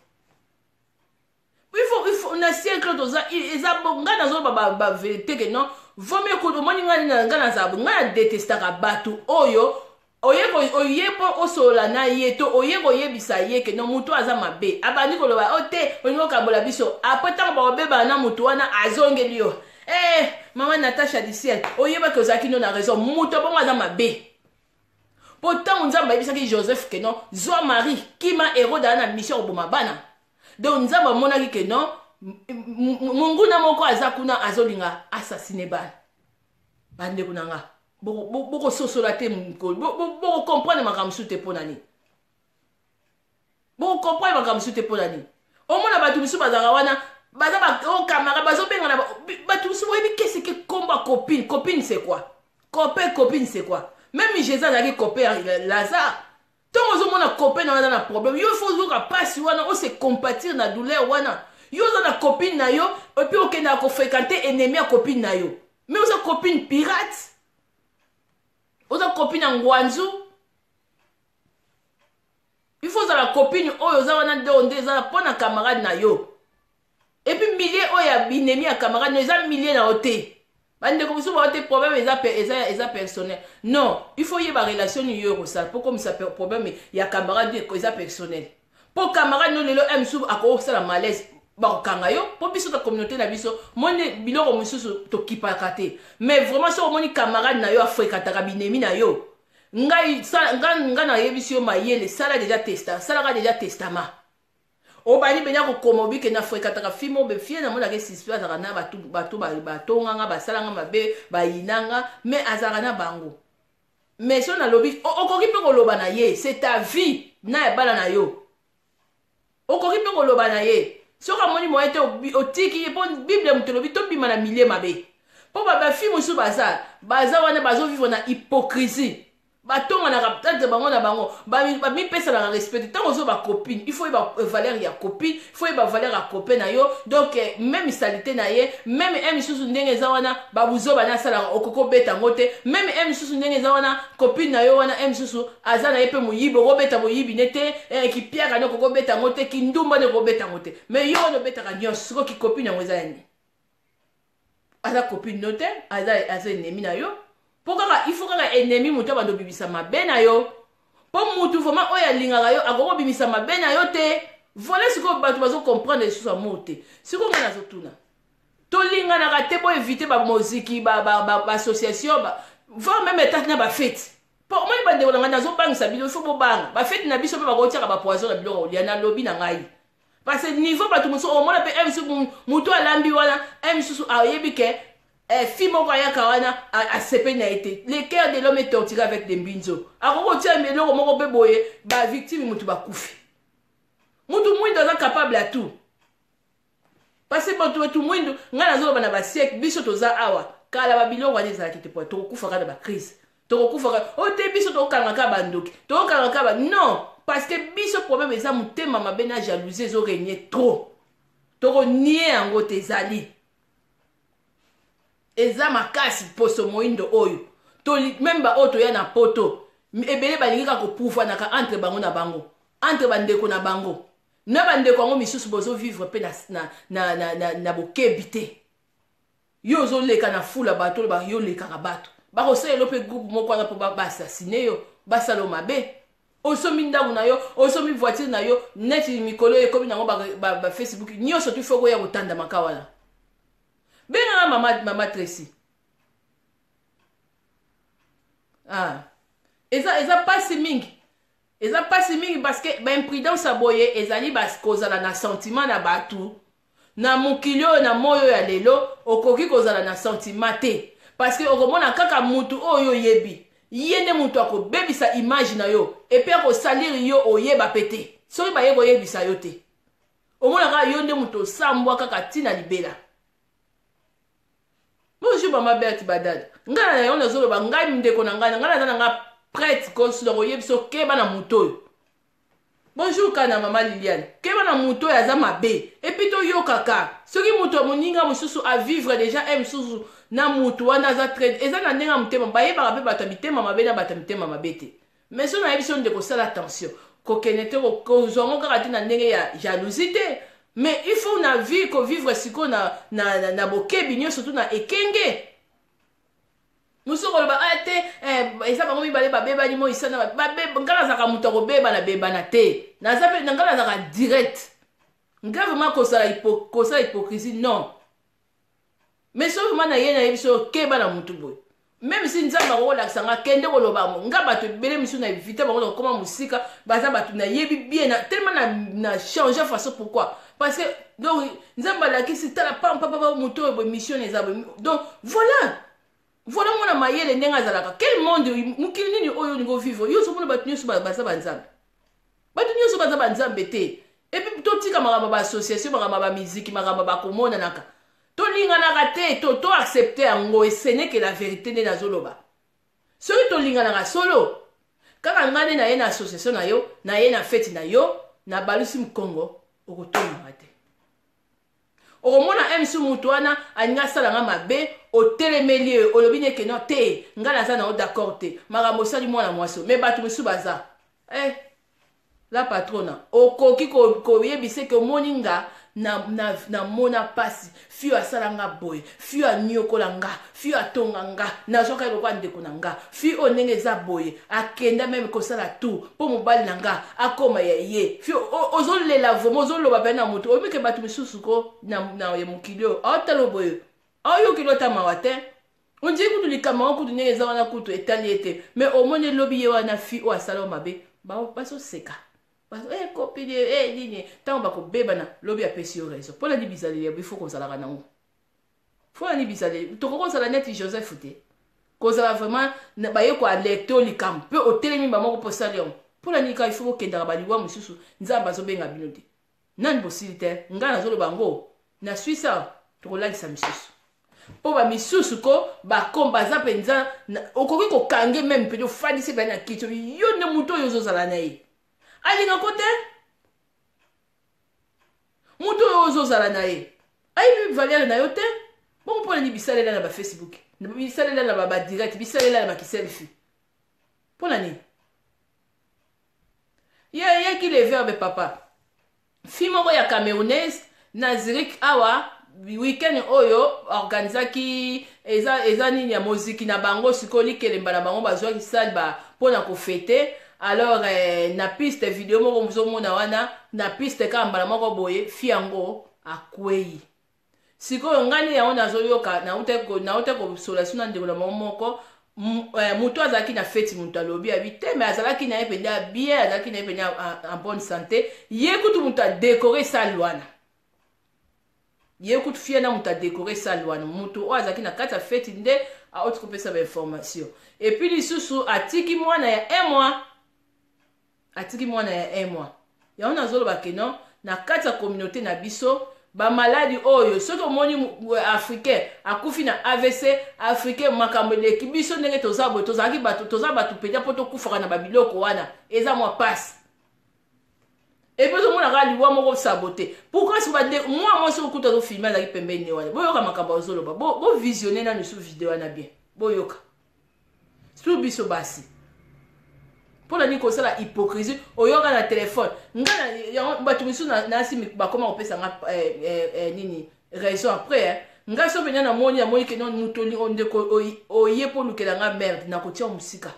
Speaker 1: il faut na siècle toza eza bonga na zo ba vérité que non vome ko moni ngana ngana za ngana détestaka batu oyo oyepo osola na yeto oyebo yebisa ye que non mutu aza mabe abandi ko loba ote oningo kabola biso après tant ba obeba na mutu wana azongeli yo maman Natacha Diciel oyeba que ozaki no na raison mutu bongo aza mabe. Pourtant, on a dit Joseph que non, Zoa Marie, qui m'a héros dans la mission au Bomabana. Donc, on a monaki que non, Munguna moko azakuna azolinga assassiné ban. Bande kunanga. Boko sosolate mko. Boko comprendre ma kamsute ponani. Boko comprendre ma kamsute ponani. Au moins, batu misu bazaka wana, bazaba o camara bazo benga na batu misu webi qu'est-ce que combat copine? Copine c'est quoi? Copine c'est quoi? Même Jésus a dit copain Lazare. Tant que vous avez copain dans un problème, il faut que vous passiez, on se compatir na douleur wana. Yo za na copine na yo, et puis ok na ko fréquenter ennemi à copine na yo. Mais vous avez copine pirate. Vous avez copine ngwanzu. Il faut za la copine oyo za wana de za pour na camarade na yo. Et puis milliers oya ennemi à camarade, nous a milliers na oté. Bande comme ça va avoir problème eza personnel. Non, il faut y avoir relation yo ça pour comme ça problème il y a camarade eza personnel. Pour camarade no lelo msou ako ça la malaise ba kanga yo pour biso ta communauté na biso mone biloko mususu to kipakate. Mais vraiment so moni camarade na yo afrika ta binemi na yo. Ngai na yebisio mayele sala déjà testament. Obani benya ko komobi ke na frekataka fimo be fie na mona ke sispa za na batu batonga basalanga mabe bayinanga mais azara na bango. Mais so na lobi okoki pe ko loba na ye, c'est ta vie na ebala na yo. Okoki pe ko loba na ye. So ka moni moite otiki bon bible mutolobi to bima na milie mabe. Po ba fimo su baza wana bazo vivre na hypocrisie. Batonga na raptate bango na bango ba mi pesa na respect tant ozo ba copine il faut ba valeur ya copine il faut ba valeur ya copain na yo donc même salité na ye même misusu ndenge za wana ba buzo bana sala okoko beta ngote même misusu ndenge za wana copine na yo wana misusu azana yepe muyibo ko beta muyibi nete ki piaka no koko beta ngote ki ndumba ne ko beta ngote mais yo no beta ka nyonso ki copine ngo za yani aza copine note aza ennemi na yo. Pourquoi il faut que ennemi muto ba do bibisa mabe na yo. Pour mutu vraiment oya lingaka yo akoko bibisa mabe na yo te. Voilà ce que batu bazo comprendre sur sa moté. Ce qu'on a zotuna. To linga na rate pour éviter ba musique ba association ba va même état na ba fête. Pour moi ba de wala na zo bangisa bilo faut bo bang. Ba fête na biso ba ko tia ba poison na bilo ya na lobby na ngai. Parce que niveau batu muso o mona pe mutu alambi wana musu ayebi ke Fille moko ayaka wana a sepe na été. Le cœur de l'homme est torturé avec des mbinzo. Akoko tia meloko moko pe boye ba victime mutu ba kufi. Mutu mwindo aza capable à tout. Parce que tout mwindo ngana zo bana ba siècle biso toza awa. Kala ba biloko wana ezalaki te po to kufa ka ba crise. To kufa ka o te biso to kanga ka bandoki. To kanga ka ba non parce que biso problème eza mutema mabe na jalousie zo régner trop. To nier yango te zali. Eza makasi poso moindo oyo to memba oto ya na poto ebele balingi ka ko pouvoir naka entre bango na bango entre bandeko na bango na bandeko ngo misusu bozo vivre pe na bokebite yo zo leka na fula bato ba yo leka ka bato ba ko selo pe groupe moko na po ba assassiner yo ba salo mabe osomi ndagu na yo osomi voiture na yo net mikolo e komi nango ba Facebook nyoso tu foko ya kotanda makawala. Benga mama Tracy. Ah. Eza pasi mingi. Eza pasi mingi parce que ba imprudence aboye ezali bas kozala na sentiment na batu. Na mukilio na moyo ya lelo okoki kozala na sentiment te. Parce que okomona kaka mutu oyo yebi. Yende mutu akobebisa image na yo et puis akosaliri yo oyeba pete. Soki ba yebo yebisa yo te. Omona ka yo nde mutu sambwa kaka tina libela. Bonjour maman Berti Badad. Ngana na yo nazolo ba ngai ndeko na ngana ngana na nga prêtre ko solo yebiso keba na muto. Bonjour kana maman Liliane. Keba na muto ya za mabe. Et puis to yo kaka. Soki muto moninga mususu a vivre déjà aime susu na muto wana za trade. Eza na ndenga mutema ba yeba be bata mitema mabe na bata mitema mabete. Mais so na yebiso ndeko sala attention. Ko kenete ko zongo kaka tina ndenge ya jalousie. Mais il faut na vie ko vivre siko na bokebi nyo surtout na ekenge. Muso ko ba ate esa bango mi bale ba beba ni mo isana ba beba ngala za ka muto ko beba na beba na te. Na zape ngala za ka direct. Nga vraiment ko sala hypocrisie non. Mais so vraiment na yena yebiso keba na mutu boy. Même si nzamba ko la sanga kende ko loba mo nga bato bele misu na vite bango ko koma musika baza bato na yebi bien na tellement na changer façon pourquoi. Parce que donc nzamba la kisi tala papa moto bo mission les abo donc voilà mon amayele ndenga zalaka quel monde mukili nini oyo ngo vivre yo so mona bato nyoso baza banzambe bato nyoso baza banzambe te et puis to tika makamba ba association makamba ba musique makamba ba komona naka to linga na te to accepter yango et ce n'est que la vérité ne nazoloba soki to linga na solo kaka ngane na ye na association na yo na ye na fête na yo na balusi mkongo okotoma te okomona emsu mutu wana aninga salanga mabe otelemeli olobi neke no te nga naza na o d'accord te makambo osali mwana mwasi me bato mosusu baza la patrona okoki koyebise ke omoni nga na mona pasi fio asala nga boye fio anyokola nga fio atonga nga nazwaka eloko ndeko na nga fio onenge eza boye akenda meme kosala tu mpo mobali na nga akoma ya ye fio ozolela vraimen ozoloba pe na motu oyebike bato misusu ko na ya mokili oyo aotala boye aoyokili otamawa te ondiri kutu likama kutu ndenge eza wana kutu etali ete me omoni elobi ye wana fi oyo asala o mabe bazoseka copine nini ntango bakobebana lobi apesi yo raison mpo nani bizaleli yabo ifo kozalaka nango fo nani bizaleli tokokozala neti joseph te kozala vraiment baye koalekte olikambo mpe otelemi bamoko posali yango mpo nani ka ifo kokendaka baliwa mosusu nzambe azobenga bino te nani bosili te ngai nazoloba ngo na swisa tokolalisa misusu mpo bamisusu ko bakomba aza mpenza okoki kokange meme mpenza ofandisi pai na kiti yo nde motu oyo ozozala na ye alinga kote mutu oyo ozozala na ye ayibi valere na yo te bongo mpona ni bisalela na bafacebook bisalela na badirect bisalela na bakiselfi mpona nini yeki le verbe papa fi moko ya camerounaise na Zurich awa weekend oyo organizaki eza nini ya moziki na bango sikoyo likelemba na bango bazwaki sali mpona kofete. Alors na piste video moko muzomona wana na piste kamba moko boye fi yango akwei sikoyo ngani yango nazoyoka na ute ko solation na ndeko na moko mutu azalaki na feti mutu alobi abi te mais azalaki na ye penda bien azalaki na ye penda en bonne santé ye kutu mutu a décorer salle wana ye kutu fie na muta décorer salle wana mutu o azaki na kati ya fete nde aoti kopesa ba information et puis lisusu atiki mwana ya 1 mois atiki mwana ya 1 mois ya ona zoloba ke non na kati ya communauté na biso ba maladi oyo soki omoni africain akufi na AVC africain makambo leki biso ndenge toza boye tozalaki bato toza bato penya mpo tokufaka na babiloko wana eza mwa pasi epe ozomonaka liwa moko sabote pourquoi si bande moi soki okuta ozofilme azalaki pembeni wana boyoka makambo ozoloba bovisionne nanu su video wana bien boyoka su biso basi mpona nini kosala hypocrisie oyoka na telefone nga bato misusu nasi bakoma kopesanga nini raison après nga so penya namoni ke mutoli ndeko oye mpo olukela nga merde nakotia mosika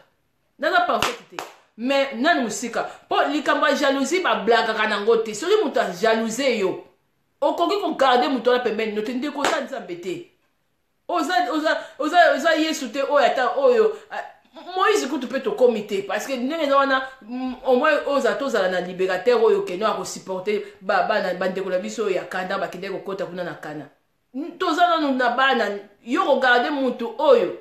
Speaker 1: naza parfaite te mais nani mosika mpo likambo ya jalousie bablagaka nango te soki moto ajalousie yo okoki kogarde moto wana pembeni no te ndeko oza nzambe te oza yesu te oyo ata oyo Moïse kutu pe tokomi te parce que ndenge eza wana au moins tozala na libérateur oyo keno akosupporte bandeko na biso oyo ya kanda bakende kokota kuna na kana toza nanu na bana yo kogarde motu oyo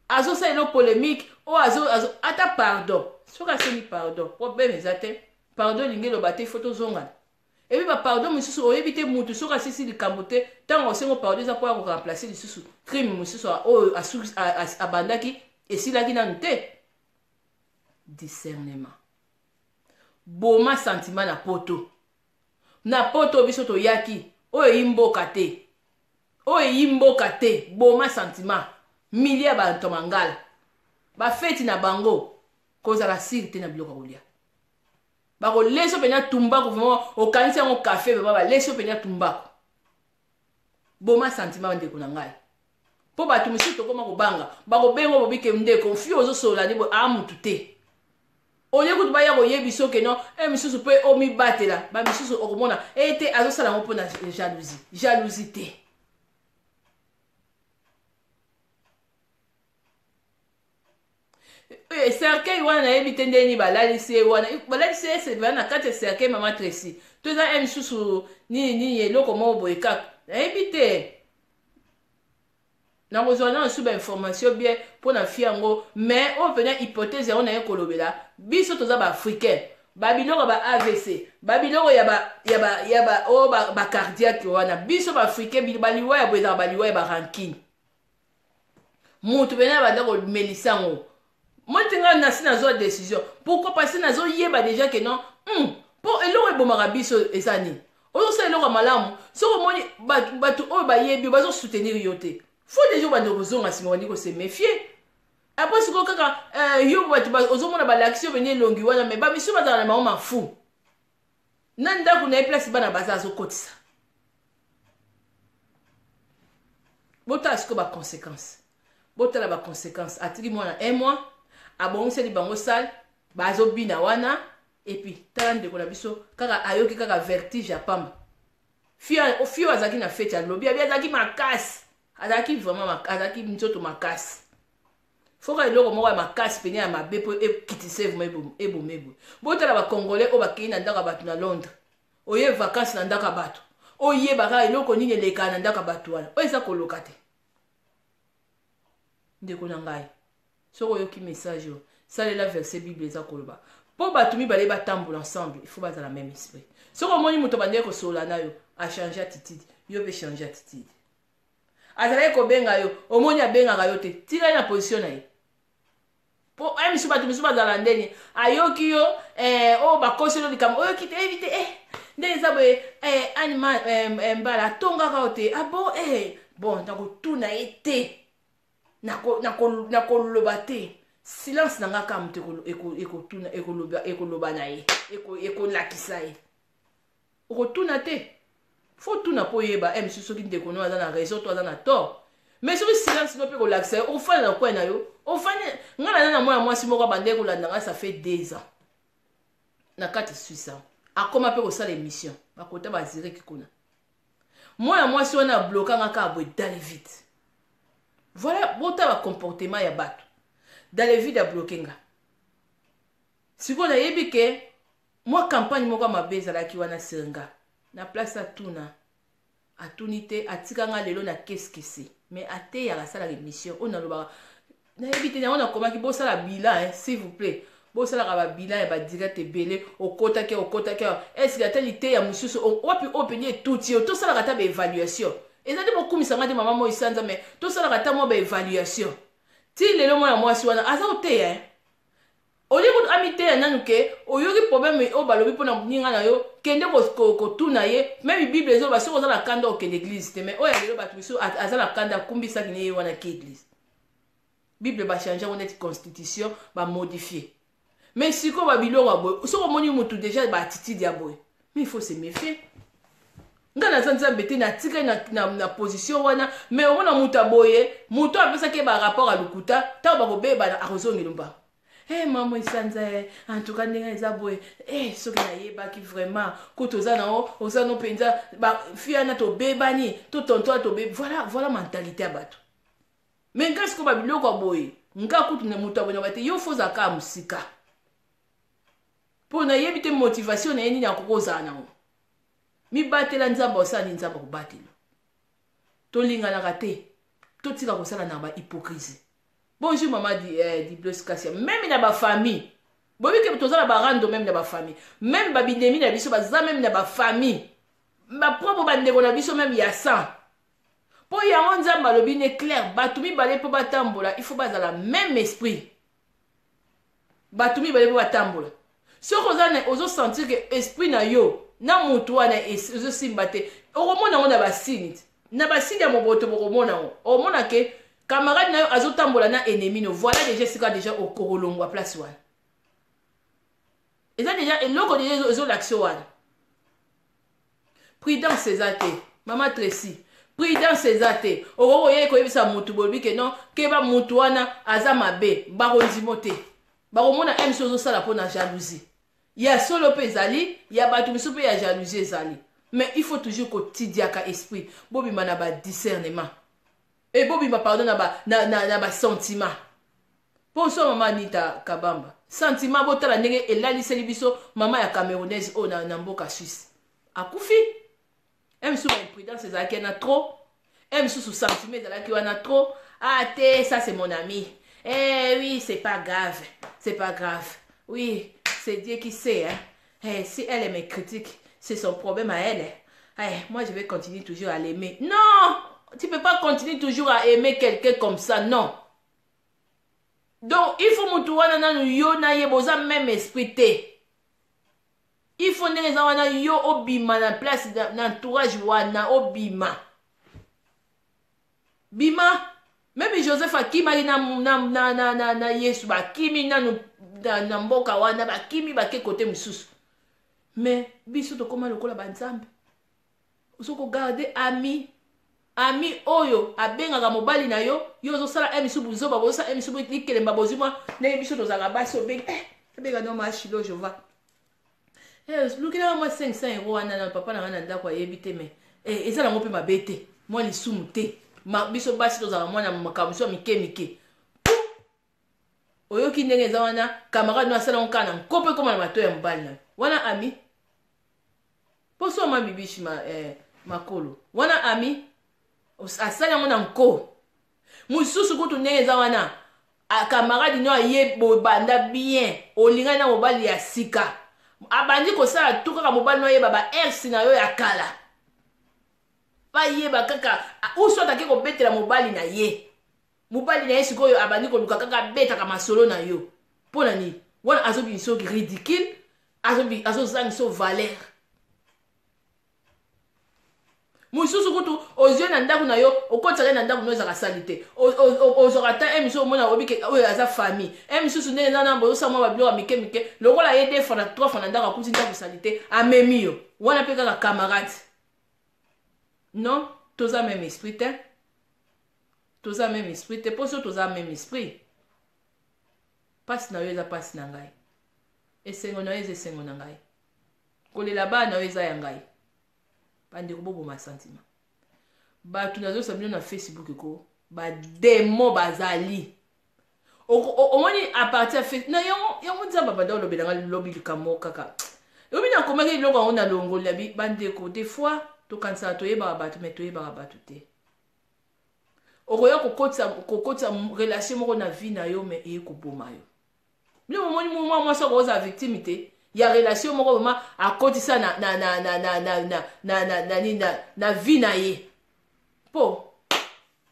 Speaker 1: azosalela polémique oyo ata pardon soki asengi pardon problème eza te pardon elingi eloba te fo tozongana epi bapardon mosusu oyebi te motu soki asisi likambo te ntango osengo pardon eza mpo ya koremplace lisusu crime mosusu oyo abandaki esilaki nanu te discernement boma sentiment na poto biso toyaki oyo eyimboka te boma sentiment milie ya bato mangala bafeti na bango kozala siri te na biloko kolia bakolesi openya tumbako vraimen okanisi yango kafe vraimen balesi openya tumbako boma sentiment bandeko na ngai mpo bato misusu tokoma kobanga bakobenga bobike ndeko fio ozosola ni amutu te olie kutu baya koyebi soki no misusu mpe omibatela bamisusu okomona ete azosala yango mpona jalousie te cercueil wana nayebi te ndeni balalisi ye wana balalisi ye sebaa na kati ya cercueil mama Tracy to eza misusu nini eloko moko boye kaka nayebi te nakozwa na osu bainformation bien mpo na fie yango mais oyo mpena hypothèse yango naye kolobela biso toza baafricain babiloko ba AVC babiloko oyo bacardiaque wana biso baafricain baliwa ya boye ezaka baliwa ya barankine motu pena banda komelisa yango moi ntenga nasi nazwa décision pourquoi parce que nazoyeba déjà ke non mpo eloko ebomaka biso eza nini ozosala eloko ya malamu soki omoni bato oyo bayebi bazosoutenir yo te faut déjà bande kozonga nsima bandi kose méfier après sikoyo kaka yo bato ozomona balakisi yo beni elongi wana me bamisu bazala na bango mafu na ndako na ye place bana baza azokotisa botala sikoyo botala baconséquence atiki mwana 1 mois abongiseli bango sale bazobina wana epuis tala ndeko na biso kaka ayoki kaka vertige ya pamba fio azalaki na fete ya lobi abi azalaki makasi azalaki vraiment azalaki nzoto makasi foka eloko moko ya makasi pene ya mabe mpo ekitise vraimen eboma eboye botala bacongolais oyo bakei na ndako ya bato na Londres oye vacances na ndako ya bato oyebaka eloko nini elekaka na ndako ya bato wana oyo eza koloka te ndeko na ngai soki oyoki message oyo salela verset bible eza koloba mpo bato mibale batambola ensemble il faut bazala même esprit soki omoni moto bandeki kosola na yo achange attitude yo mpe change attitude azalaki kobenga yo omoni abengaka yo te tikali na position na ye po misu bato misu bazala ndeni ayoki yo oyo bakoseli yo likambo oyoki te eyebi te ndenge eza boye anima mbala atongaka yo te abo bon nakotuna ye te nakoloba te silence na nga kaka moto ekoloba na ye ekolakisa ye okotuna te fo tuna mpo oyeba misusu soki ndeko no aza na raison to aza na tort mais soki silence no mpe kolakisa ye ofanda na kwena yo ofandi ngai naza na mwana mwasi moko abandeki kolanda ngai ça fait 2 ans na kati Suisse akoma mpe kosala émission bakota baziriki kuna mwana mwasi wana ablokanga kaka boye dale vite voilà botala comportement ya bato dale vite abloke nga sikoyo nayebi ke mwa campagne moko ya mabe ezalaki wana siringa na place atuna atunite atikanga lelo na qu'est-ce mais ate ya sala l'émission on a loba na ebité on a komaki bo sala bilan s'il vous plaît bo sala ka ba bilan ba direct belé okota ke est-ce que atelité ya mususu wapi openie tout yo to sala ka ta ba évaluation ezali bokumisa ngade mama mo isanza mais to sala ka ta mo ba évaluation ti lelo mo na mwasi wana aza ote Oli ko amite ya nanuke oyoki problème o balobi pona ninga na yo kende ko tuna ye même bible zo ba so za la kanda o ke l'église te mais o ya lelo ba tuso aza la kanda kumbisa kine wana ke église bible ba changer on est constitution ba modifier mais si ko ba biloko boy so ko moni mutu déjà ba attitude ya boy mais il faut se méfier ngana zanza bete na tika na position wana mais o mona muta boye muto apesa ke ba rapport à lukuta ta ba ko beba na arozongi lumba. Maman isanza en tout cas ndenge eza boye soki nayebaki vraiment kutu oza nao oza no mpenza fia na tobebani to tonto tobe voilà mentalité ya bato mais ngai siko babiloko ya boye nga kutu na moto abona bate yo fo ozalaka ya mosika mpo nayebi te motivation na ye nini akoko ozala nango mibatela nzambe osala ni nzambe akobatela tolinganaka te totika kosala na bahypocrisie. Bonjour maman di Bless Kassia. Même dans ma famille. Bobi que tous la barando même dans ma famille. Même babindemi na biso baza même dans ma famille. Ma propre bande na biso même ya 100. Pour ya onza malobi ne clair, batumi balé po batambola, il faut baza la même esprit. Batumi balé po batambola. Ce que ozo sentir que esprit na yo, na mutu wana ozo simbate. Oromona on a basini. Na basini ya moboto boromona on. Oromona ke camarade na azotambola na ennemi no voilà déjà sika déjà au korolongo à place wana eza déjà eloko déjà ezo l'action wana prudence ezate mama Tracy prudence ezate okoko ye ko yebisa mutu bobi ke non ke ba mutu wana aza mabe bakonzimo te bakomona emso zo sala pona jalousie ya solo pe ezali ya batu miso pe ya jalousie ezali mais il faut toujours kotidiaka esprit bobi mana ba discernement. Et Bobby m'a pardonné na sentiment. Pour ça maman Anita Kabamba. Sentiment bota la nege et là liseli biso maman ya camerounaise o na mboka Suisse. Akufi. Aime sous imprudence c'est ça na trop. Aime sous sentiment c'est qui a trop. Ah té ça c'est mon ami. Eh oui, c'est pas grave. C'est pas grave. Oui, c'est Dieu qui sait hein. Si elle me critique, c'est son problème à elle. Moi je vais continuer toujours à l'aimer. Non! Tu ne peux pas continuer toujours à aimer quelqu'un comme ça, non. Donc, il faut moutouana na yo na yeboza même esprit te. Il faut ne wana yo obima na place d'entourage wana obima. Bima, même Joseph Akima na Yesu ba kimi na mboka wana ba kimi ba ke côté mususu. Mais biso to koma lokola banzambe. Osoko garder ami oyo abengaka mobali na yo yo ozosala emisu buzoba bosa emisu likelemba bozimwa ndenge biso tozalaka basi obengi ebeka no mashilo jova lukila mwa 500 € wana na papa na ngana ndako ayebi te me eza nango mpe mabe te mwa lisumu te biso basi tozalaka mwana makambo so mike oyoki ndenge eza wana camarade no asala ngo kana nkopo ekoma na matoyi ya mobali na wana ami poso ma bibishi makolo wana ami asali yango na nko mususu kutu ndenge eza wana camarade no aye bobanda bien olingani na mobali ya sika abandi kosala tu kaka mobali no ayeba ba ersi na yo ya kala bayeba kaka uso atake kobetela mobali na ye sikoyo abandi koluka kaka betaka masolo na yo mpona nini wana azobimiso ridicule azozangi so valeur mususu kutu ozyo na ndako na yo okotsaka na ndako no ezaka sali te ozwaka ta emiso omona obike oyo aza famille emisusu ndenge eza na bozosala mwa babiloko mike lokola ye 2 fois na 3 fois na ndako akuti ndako sali te amemi yo wana mpe kaka camarade non toza même esprit te mpo so toza même esprit pasi na yo eza pasi na ngai esengo na yo eza esengo na ngai kolela bana na yo eza ya ngai bandeko boboma sentiment bato nazosa bino na Facebook ko bademo bazali omoni a partir na yango nzamba banda olobelanga lobi likambo kaka yobi na komaki biloko yango na longoli ya bandeko des fois tokanisaka toyebaka bato me toyebaka bato te okoya kokotisa relation moko na vie na yo me eye koboma yo bino momoni mwa mwasi okoza victime te ya relation moko vraiment akotisa na vie na ye po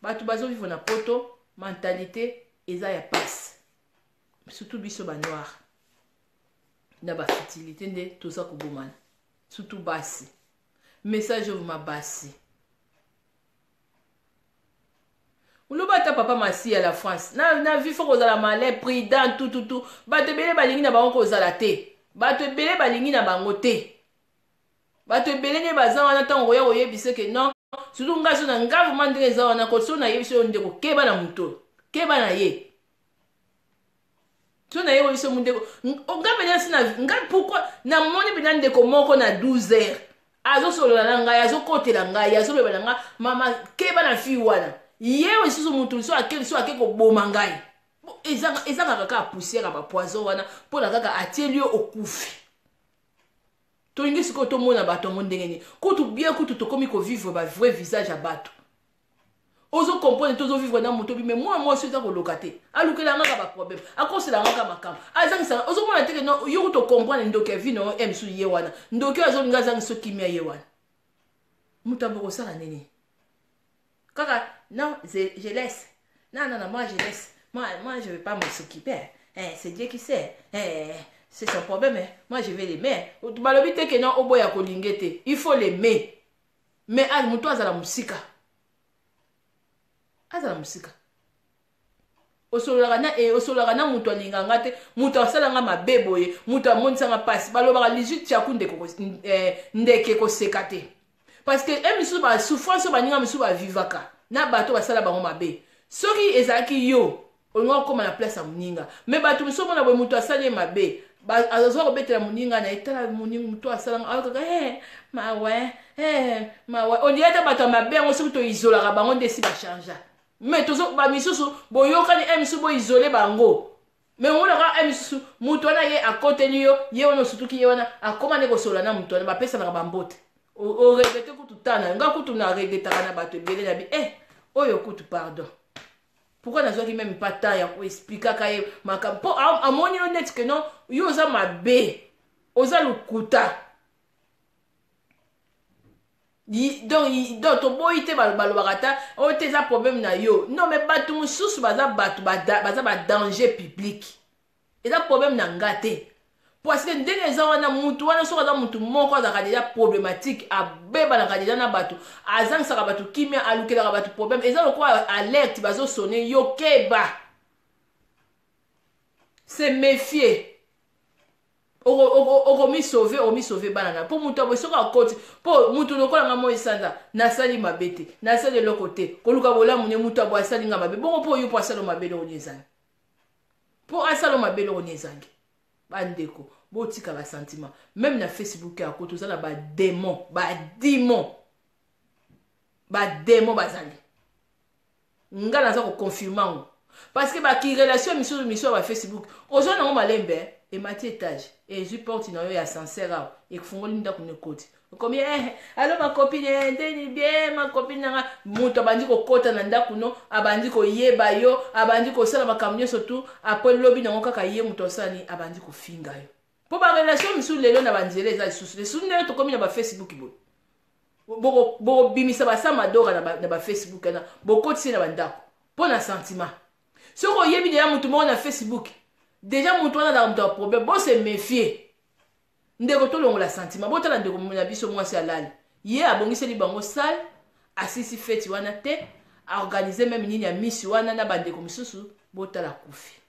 Speaker 1: bato bazovivre na poto mentalité eza ya passe surtout biso banoir na bafutilité nde toza kobomana surtout basi message ovuma basi uloba ata papa masi ya la France na vie fo kozala malin prudent tout bato ebele balingi na bango kozala te bato ebele balingi na bango te bato ebele nde baza wana ntango koya koyebisa ke non surtout nga so na nga vraiment ndenge eza wana koso nayebisa yo ndeko keba na moto keba na ye so na ye koyebisa yo ndeko nga pena si na nga pourquoi na moni pena ndeko moko na 12 heures azosolola na ngai azokotela ngai azoloba na nga mama keba na fille wana ye lisusu mutu so ake koboma ngai ezanga kaka poussière ba poison wana mpona kaka atieli yo okufi tolingi sikoyo tomona bato yango ndenge nini kutu bien kutu tokomi kovivre ba vrai visage ya bato ozokomprendre tozovivre na moto bime mwasi eza koloka te alukelanga ka baproblème akoselanga ka makambo azangisanga ozomona teke no yo kutokomprendre ndoki ya vi no emsu ye wana ndoki oyo azolinga azangisa kimia ye wana moto abokosala nini kaka non je laisse non moi je laisse moi je vais pas m'en s'occuper c'est Dieu qui sait c'est son problème moi je vais l'aimer balobi te ke non oboya kolinge te il faut l'aimer mais moto azala musika osololaka na moto alinganga te moto asalanga mabe boye moto amonisanga pasi balobaka 18 tiaku ndeke koseka te parce que misusu basouffrance oyo baninga misusu bavivaka na bato basala bango mabe soki ezalaki yo olinga okoma na place ya moninga me bato misusu omona boye moto asali ye mabe azwa kobetela moninga na etala moninga moto asalanga ayokaka mawe ondire te bato ya mabe yango soki toizolaka bango nde esi bachangea me tozo bamisusu boyokani misusu boizole bango me omonaka misusu moto wana ye akoteli yo ye wana osutuki ye wana akoma nde kosola na moto wana bapesanaka bambote oregrete kutu tana nga kutu na regretaka na bato ebele na bi oyo kutu pardon pourquoi nazwaki meme pas temps ya koexplikaka ye makambo mpo amoni yo neti ke non yo oza mabe oza lokuta donc toboyi te balobaka ata oyo te eza problème na yo non mais bato mosusu baza badanger public eza problème na nga te parce que ndenge eza wana mutu wana soki aza mutu moko azalaka deja problématique abebanaka deja na bato azangisaka bato kimia alukelaka bato problème eza lokola alerte bazosone yo keba se méfier okomisauve bana na mpo mutu aboye soki akoti mpo mutu lokolanga mo esanza nasali mabe te nasali eloko te koluka bolamu ne mutu aboye asalinga mabe bongo mpo oyo mpo asala mabe eloko nezangi mpo asala mabe eloko nezangi bandeko botika basentiment même na Facebook ya koto oza na badémon bazali nga naza koconfirme ango parce que bakirelation misusu ya bafacebook ozwa nango malembe emati etage ezwi porte na yo ya ascenseur awa ekufungoli ndako nekoti okomi alo makopine ndeni bien makopine nanga moto abandi kokota na ndako no abandi koyeba yo abandi kosala makambo nyonso tu apres lobi nango kaka ye moto osala ni abandi kofinga yo mpo barelation misusu lelo na banzela eza lisusu ndenge tokomi na bafacebook boye bokobimisa basamadora na bafacebook na bokotisi na bandako mpo na sentiment soki oyebi deja motu moko na Facebook deja motu wana azaka moto ya problème bose méfier ndeko tolongola sentiment botala ndeko na biso mwasi alali ye abongiseli bango sale asisi feti wana te aorganize meme nini ya misi wana na bandeko misusu botala kufi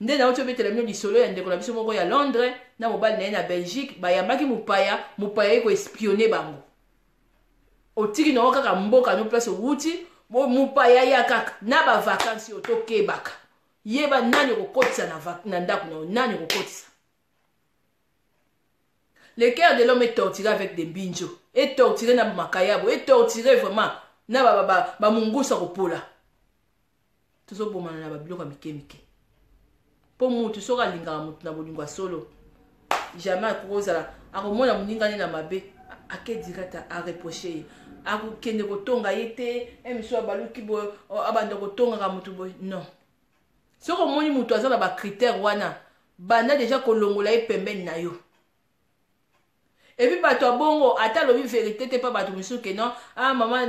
Speaker 1: nde na oti obetela bino lisolo ya ndeko na biso moko ya Londres na mobali na ye na Belgique bayambaki mopaya ye koespionne bango otiki nango kaka mboka no place owuti mopaya ya kaka na bavakansi oyo tokebaka yeba nani okokotisa na ndako na nani okokotisa. Le cœur de l'homme est torturé avec des binjo, est torturé na makayabo, est torturé vraiment na ba mungusa kopola. Tozo bomana na babiloko mikemike. Po mutu soka lingaka mutu na bolingo solo. Jamais akozala akomona muninga na mabe ake direct a reprocher akokende kotonga ye te emiso abaluki boye abanda kotongaka motu boye non soki omoni motu aza na bacritère wana banda deja kolongola ye pembeni na yo epi bato abongo ata alobi vérité te pa bato misusu ke non mama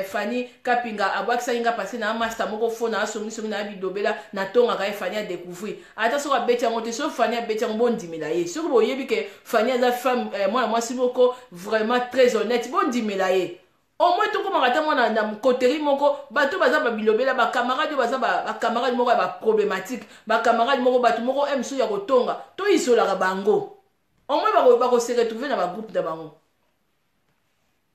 Speaker 1: Fanny Kapinga abwakisaki nga parce na master moko fo na asongisongi na bidobela natongaka ye Fanny adécouvrir ata soki abeti yango te soki Fanny abeti yango bondimela ye soki boyebi ke Fanny aza femme mwana mwasi moko vraiment très honnête bondimela ye au moins tokomaka ta mwana na koteri moko bato baza babilobela bakamarade baza bakamarade moko ya baproblématique bakamarade moko bato moko misusu ya kotonga toisolaka bango au moins se retrouver dans le groupe de bango.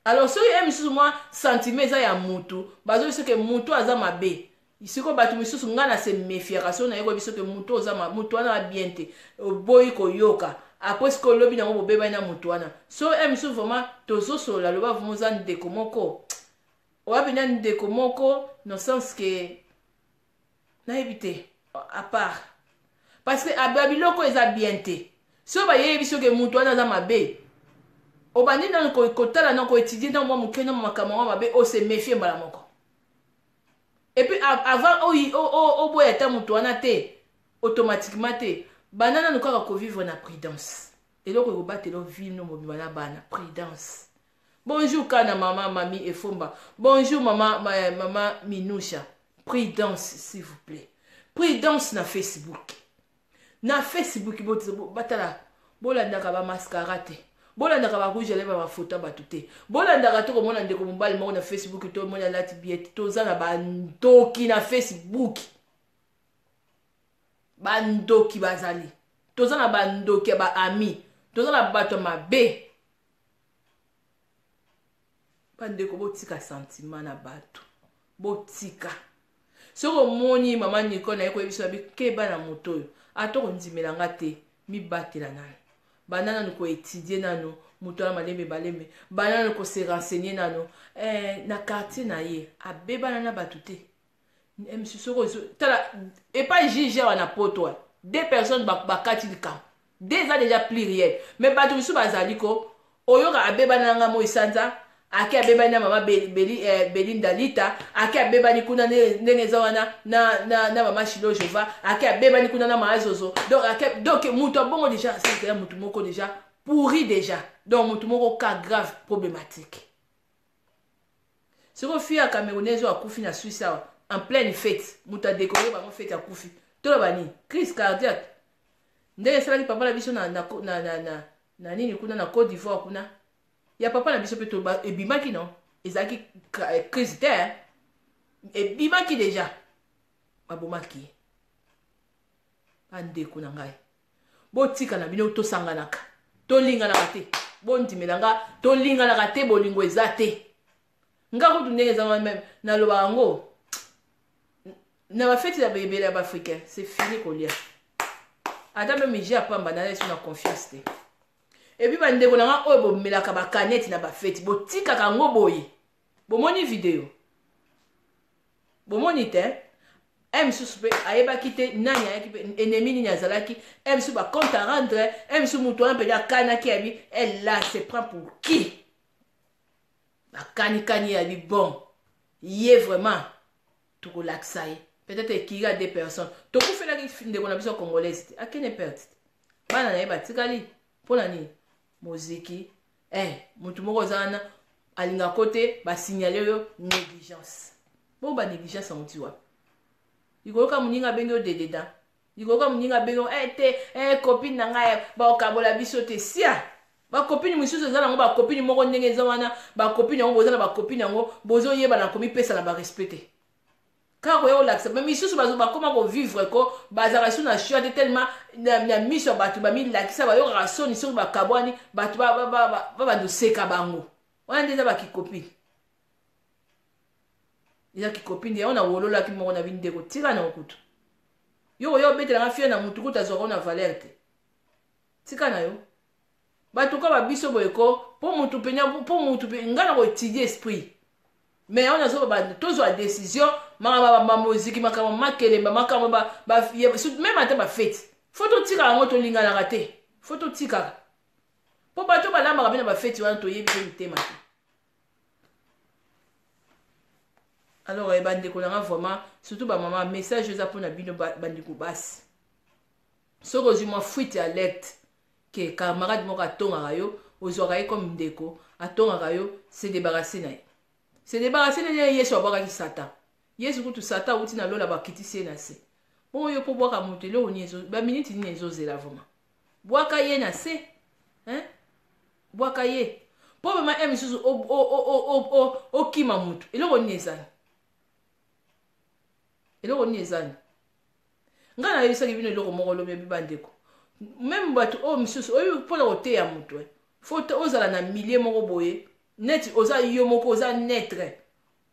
Speaker 1: Alors si il y a moi sentiment ça ya mutu, bazo ce que mutu aza mabe. Ici ko batu misusu ngana se méfiation na yeko biso que mutu aza mutu ana biente. Boy ko yoka. Après ce que lobi na ngo beba na mutu ana. So misusu vraiment tozo so la loba vraiment za ndeko moko. Oba bina ndeko moko no sens que na éviter à part. Parce que ababiloko eza biente. Si on va y aller que mutu wana za mabe obandi na kotala na ko étudier dans moi mukena makamwa mabe o se méfier mbala moko et puis avant o boya ta mutu wana te automatiquement te banana nous ko vivre na prudence et donc ko battre lo vie no mobima na bana prudence. Bonjour kana mama mami Efomba, bonjour maman Minoucha, prudence s'il vous plaît, prudence na Facebook. Na Facebook batala bolandaka ba mascarate bolandaka ba rouge lèvres ba photo ba tuté bolandaka to komona ndeko mobali moko na Facebook to mona lati biet to za na bandoki na Facebook bandoki bazali to za na bandoki ba ami to za na bato mabe bandeko botika sentiment na bato botika soko moni mama Niko na yeko ebiso bi keba na moto atoko ndimela ngate mi batela nanu banana nuko étudier nanu mutola maleme baleme banana nuko se renseigner nanu na quartier na ye abeba na batute msisoko tala et pas juger wana poto deux personnes bakati likam deux ans déjà pluriel mais batu bisu bazali ko oyoka abeba na nga mo isanza ake abeba na mama Belinda Lita ake abeba ni kuna ndenge za wana na mama Shilo Jova ake abeba ni kuna na maazozo donc mutu bongo déjà c'est mutu moko déjà pourri déjà donc mutu moko cas grave problématique c'est que fille à camerounaise ou à Koufi na Suisse en pleine fête mutu a décoré ba fête à Koufi to la bani crise cardiaque ndenge sala papa la biso na nini kuna na Côte d'Ivoire kuna ya papa na biso peto ebimaki non ezaki crise terre ebimaki déjà babomaki bandeko na ngai botika na bino tosanganaka tolinganaka te bondimelanga tolinganaka te bolingo eza te nga kutu ndenge eza même naloba yango na bafeti ya bebele ya baafricain c'est fini kolia ata même ije apamba na yesu na confiance te et puis bandeko na nga oyo bomelaka bakaneti na bafeti botikaka ngo boye bomoni video bomoni te misusu mpe ayebaki te nani ayaki mpe ennemi nini azalaki misusu bacompte à rendre misusu motu wana mpenza akanaki yabi elle se prend pour qui bakanikani yabi bon ye vraiment tokolakisa ye peut-être ekiri a deux personnes tokufelaki ndeko na biso congolaise te akene perte te bana na ye batikali mpona nini moziki mutu moko zana alinga kote basignale yo négligence bon ba négligence en wapi ikoloka muninga bengi o dededa ikoloka muninga bengi te copine na ngai ba okabola biso te sia ba copine misusu zana ngo ba copine moko ndenge za wana ba copine ngo bozana ba copine ngo bozo yeba na komi pesa na ba respecter quand on l'accès mais misusu bazo ba comment ko vivre ko bazara sou na choix tellement na mission batu ba mi lakisa ba yo rasoni sur ba kabwani batu ba do seka bango wana ndeza ba ki copine ila ki copine on a wolola ki mo na bindeko tika na okutu yo betela nga fie na mutu kuta zo na valeur te tika na yo batu ka ba biso boyeko po mutu penya po mutu pe ngana ko étudier esprit mais on a zo ba tozo a décision ma musique ma kelemba même ata ba fête photo tika ngo to lingana raté photo tika po bato balambaka mpe na bafeti wana toyebi te mitema te. Alors bandeko nanga vraiment surtout bamama message eza mpona bino bandeko basi soki ozwi mwa fuite alerte ke camarade moko atongaka yo ozwaka ye comme ndeko atongaka yo se débarrasser na ye se débarrasser na ye. Yesu abwakaki Satan. Yesu kutu Satan awuti na lola bakitisi ye na se bongo yo mpo bwaka moto eloko nini baminiti nini ezozela vraiment bwaka ye na se bwaka ye mpo bama e misusu okima moto eloko nini ezali eloko nini ezali nga nayebisaki bino eloko moko lobi bandeko même bato oyo misusu oyo mpona koteya moto fo ozala na milie moko boye neti oza yo moko oza netre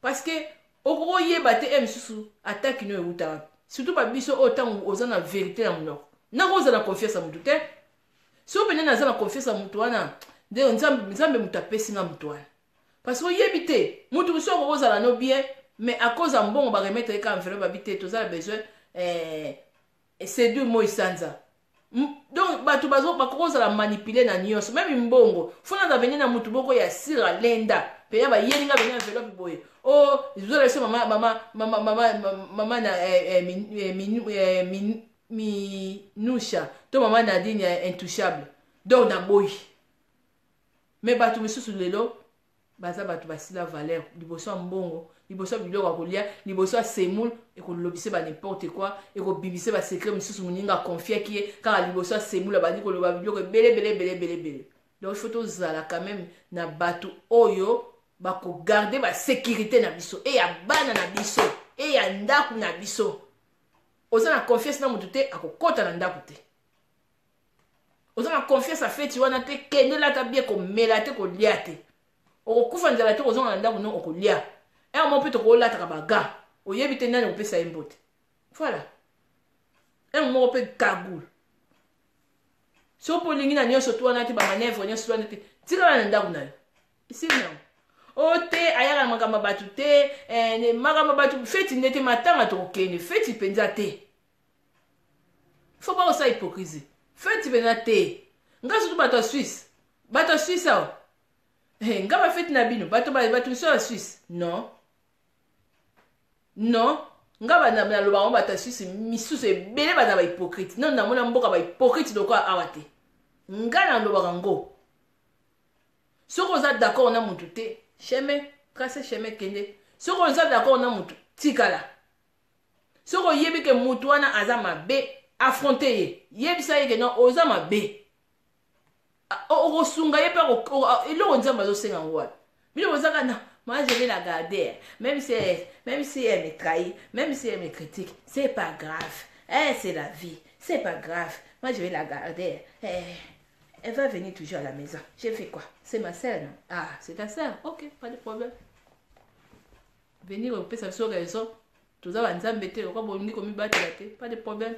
Speaker 1: parce que okoyeba te e misusu ataki no euta wapi surtout babiso oyo ntango oza na vérité na monoko nako oza na confiance ya motu te so pene naza na confiance ya motu wana nde nzambe moto apesinga motu wana parce que oyebi te motu biso okozala no bien mais à cause en bon baremettre ka enveloppe babité tous a besoin c'est deux mots sanza donc bato bazo bakoza la manipuler na nyonso même mbongo fona da venir na mutu boko ya sira lenda pe ya ba yelinga venir enveloppe boye oh ils ont laissé maman na minusha to maman Nadine intouchable donc na boy mais bato misusu lelo baza bato basila valeur liboso mbongo liboso biloko akolia liboso semoule ekolobise ba n'importe quoi ekobibise ba secret misusu muninga confier qui est car liboso semoule ba dikoloba biloko belé donc il faut tozala quand même na bato oyo bako garder ba sécurité na biso et ya bana na biso et ya ndaku na biso oza na confiance na mutu te akokota na ndaku te oza na confiance a feti wana te kende la ta bien ko melate ko liate okokufa nzala te kozonga na ndaku no okolia un moment peut te la baga oyebi te nani opesa ye mbote voilà un moment peut cagoule so po lingi na nyonso to wana te ba manevre nyonso wana te tika na ndaku nayo isi na o te ayaka makamba batu te ne makamba batu feti ndete matanga to okene feti penza te faut pas osa hypocrisie feti penza te nga surtout bato Suisse awa nga ba feti na bino bato so Suisse non nga bana na loba bata Suisse misusu ebele bana ba hypocrite non na mona mboka ba hypocrite loko awa te nga na loba ngo soko oza d'accord na mutu te chemin tracer chemin kende soko oza d'accord na mutu tikala soko yebi ke mutu wana aza mabe affronter ye yebisa ye ke non oza mabe okosunga ye pe eloko nzambe azosenga ngo wana bino bozaka na moi je vais la garder même si elle me trahit même si elle me critique c'est pas grave c'est la vie c'est pas grave moi je vais la garder elle va venir toujours à la maison j'ai fait quoi c'est ma sœur non ah c'est ta sœur ok pas de problème venir au pesa sur raison tout ça nzambe te ko bolingi ko mibatela te pas de problème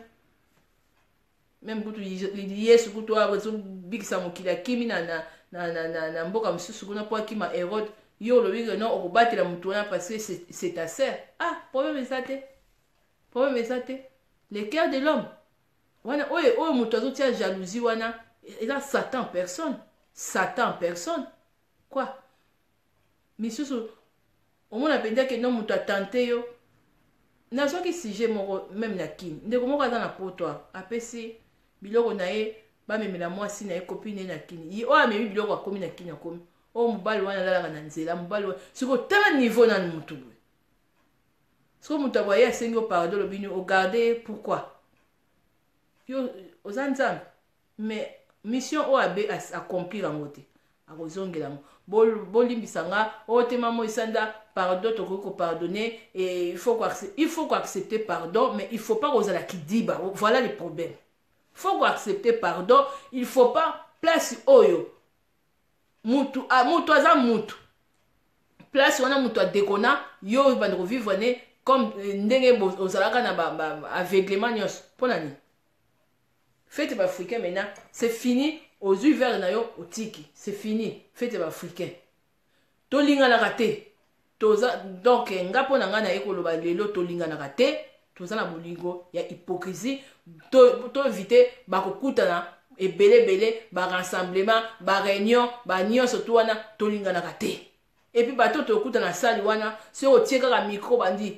Speaker 1: même kutu yesu kutu awezo bikisa mokili akimi na mboka msusu kuna po akima Hérode yo lobi que non okobatela mutu wana parce que c'est ta sœur ah problème ezate le cœur de l'homme wana oyo mutu azotia jalousie wana eza Satan personne quoi misusu omona penza ke non mutu atante yo nazoki sujet moko même na kini ndeko moko aza na poto apesi biloko na ye bamemela mwasi na ye copine na kini oyo amemi biloko akomi na kini akomi oyo mobali wana alalaka na nzela mobali wana siko tala niveau nani mutu boye siko mutu aboye asengi o pardon lobini ogarde pourquoi yo oza nzambe mais mission oyo abe accomplir yango te akozongela yango bolimbisa nga oyo te mamo esanda pardon tokoki kopardonner et il faut accepter pardon mais il faut pas kozala kidiba voilà le problème faut accepter pardon il faut pas place oyo mutu aza mutu place wana mutu adekona yo bandi kovivre ne comme ndenge ozalaka na aveuglement nyonso mpona nini fete baafricain maintenant c'est fini ozwi vere na yo otiki c'est fini fete baafricain tolinganaka te toza donc nga mpo na ngai naye koloba lelo tolinganaka te toza na bolingo ya hypocrisie to éviter bakokutana ebele ba rassemblement ba réunion ba nyonso to wana tolinganaka te. Et puis bato tokuta na sali wana so otie kaka micro bandi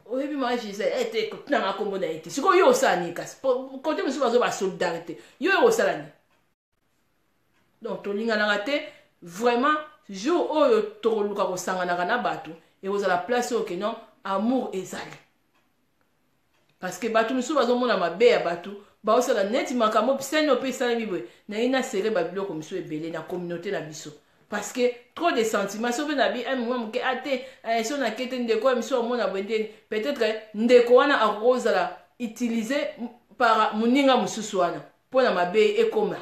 Speaker 1: oyebi ma Gisèle ete kotunanga kombo na ete siko yo osala ni kasi kote mosusu bazo ba solidarité yo osala ni. Donc tolinganaka te vraiment jour oyo tokoluka kosanganaka na bato ekozala place oyo ke non amour ezali. Parce que bato mosusu bazomona mabe ya bato baosala neti makambo pisani ope esalemi boye naye nasere babiloko mosusu ebele na communauté na biso. Parce que trop de sentiments so na bi moi moke ate so na kete ndeko miso mona bwende peut-être ndeko wana akozala utiliser par muninga mususu wana pona mabe ekoma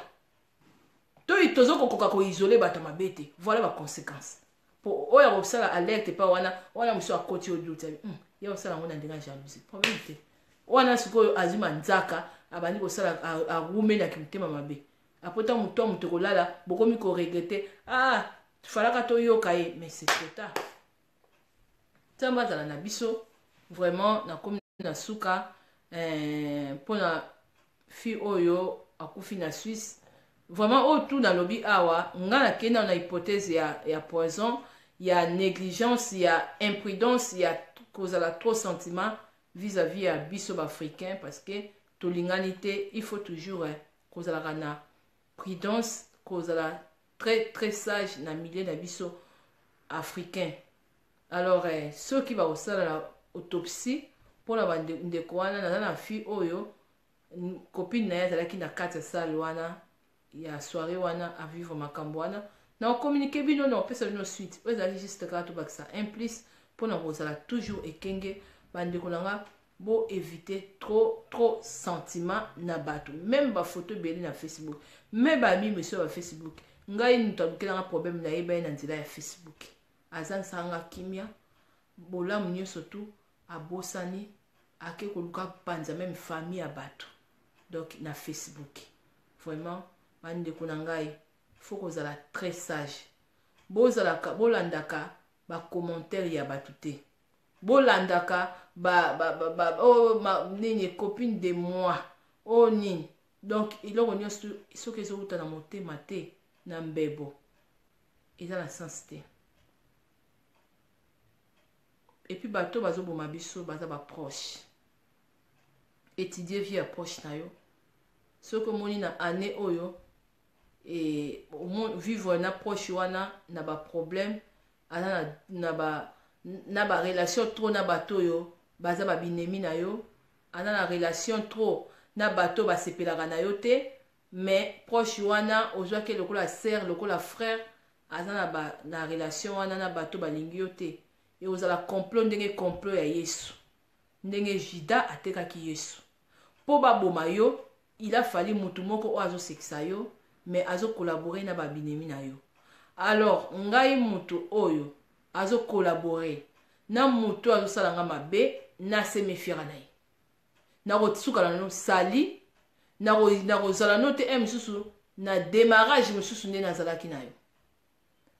Speaker 1: to itozo kokoka ko isoler bato mabete. Voilà ba conséquences pour oya kosala alerte pa wana muso akoti oduta ya osala ngona ndenga jalousie problème te wana sikoyo azima nzaka abandi kosala agumela kimtema mabe. Apota muto kolala bokomi ko regretter falaka to yoka ye mais c'est trop tard. Tamba zala na biso vraiment na komi na suka pona fi oyo akufi na Suisse vraiment o tout na lobi awa ngana kena na hypothèse ya poison, ya négligence, ya imprudence, ya kozala trop sentiment vis-à-vis ya biso ba africain parce que tolinganité il faut toujours kozala kana prudence, kozala très sage na milieu na biso africain. Alors ceux qui va au la autopsie pour la ndeko wana na na fi oyo copine na ya zalaki na kati salle wana ya soirée wana à vivre makambo wana na communiquer bino non pesa bino suite vous allez juste quand baksa implice pour na kozala toujours ekenge bandeko nanga bo éviter trop sentiment na bato même ba photo beli na Facebook même ba mi monsieur ba Facebook ngai ntabukela na problème na yeba na nzela ya Facebook azan sanga kimia bolamu nyonso tu abosani ake koluka panza même famille ya bato donc na Facebook vraiment bandeko na ngai faut kozala très sage bolandaka ba commentaire ya bato te bolandaka nini copine de moi nini donc iloko nyonso soki ezouta na motema te na mbebo eza na sens te. Et puis bato bazoboma biso baza baproche étudier vie approche na yo soki omoni na année oyo vivre na proche wana na baproblème aza na ba relation trop na bato yo baza babinemi na yo ana na relation trop na bato basepelaka na yo te mais proche wana ozwaki lokola sœur lokola frère aza na relation wana na bato balingi yo te et ozala complot ndenge complot ya Yesu ndenge Juda atekaki Yesu po baboma yo il a fallu mutu moko o azosekisa yo mais azo collaborer na babinemi na yo. Alors ngai mutu oyo azo collaborer na mutu azo salanga mabe na se mefiera na ye na kotsuka na no sali na kozala no te msusu na démarrage msusu nde nazalaki na yo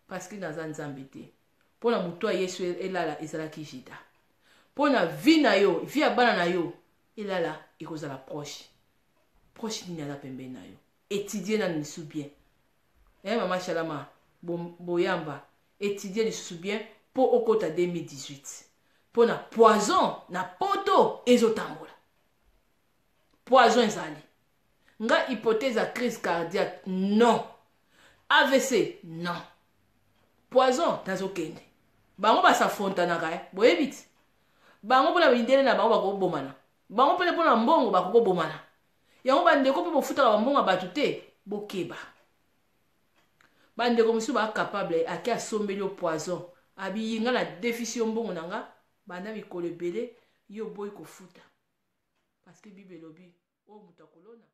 Speaker 1: parce que naza nzambe te pona mutu ya Yesu elala ezalaki Juda pona vie na yo vie ya bana na yo elala ekozala proche nini aza pembeni na yo étudier na lisusu bien mama Shalama boyamba étudier lisusu bien po okota 2018 pona poison na poto ezotambola poison ezali nga hypothèse à crise cardiaque non AVC non poison tazokende bango basafontanaka boyebi ti bango mpona bindele na bango bakobomana bango mpele mpona mbongo bakobomana yango bandeko mpe bofutaka bambongo bato te bokeba bandeko mosusu bakapable ake asombeli yo poison abiyinga na déficit mbongo nanga banda mikolo ebele yo boyi kofuta parce que bible elobi o mutu akolona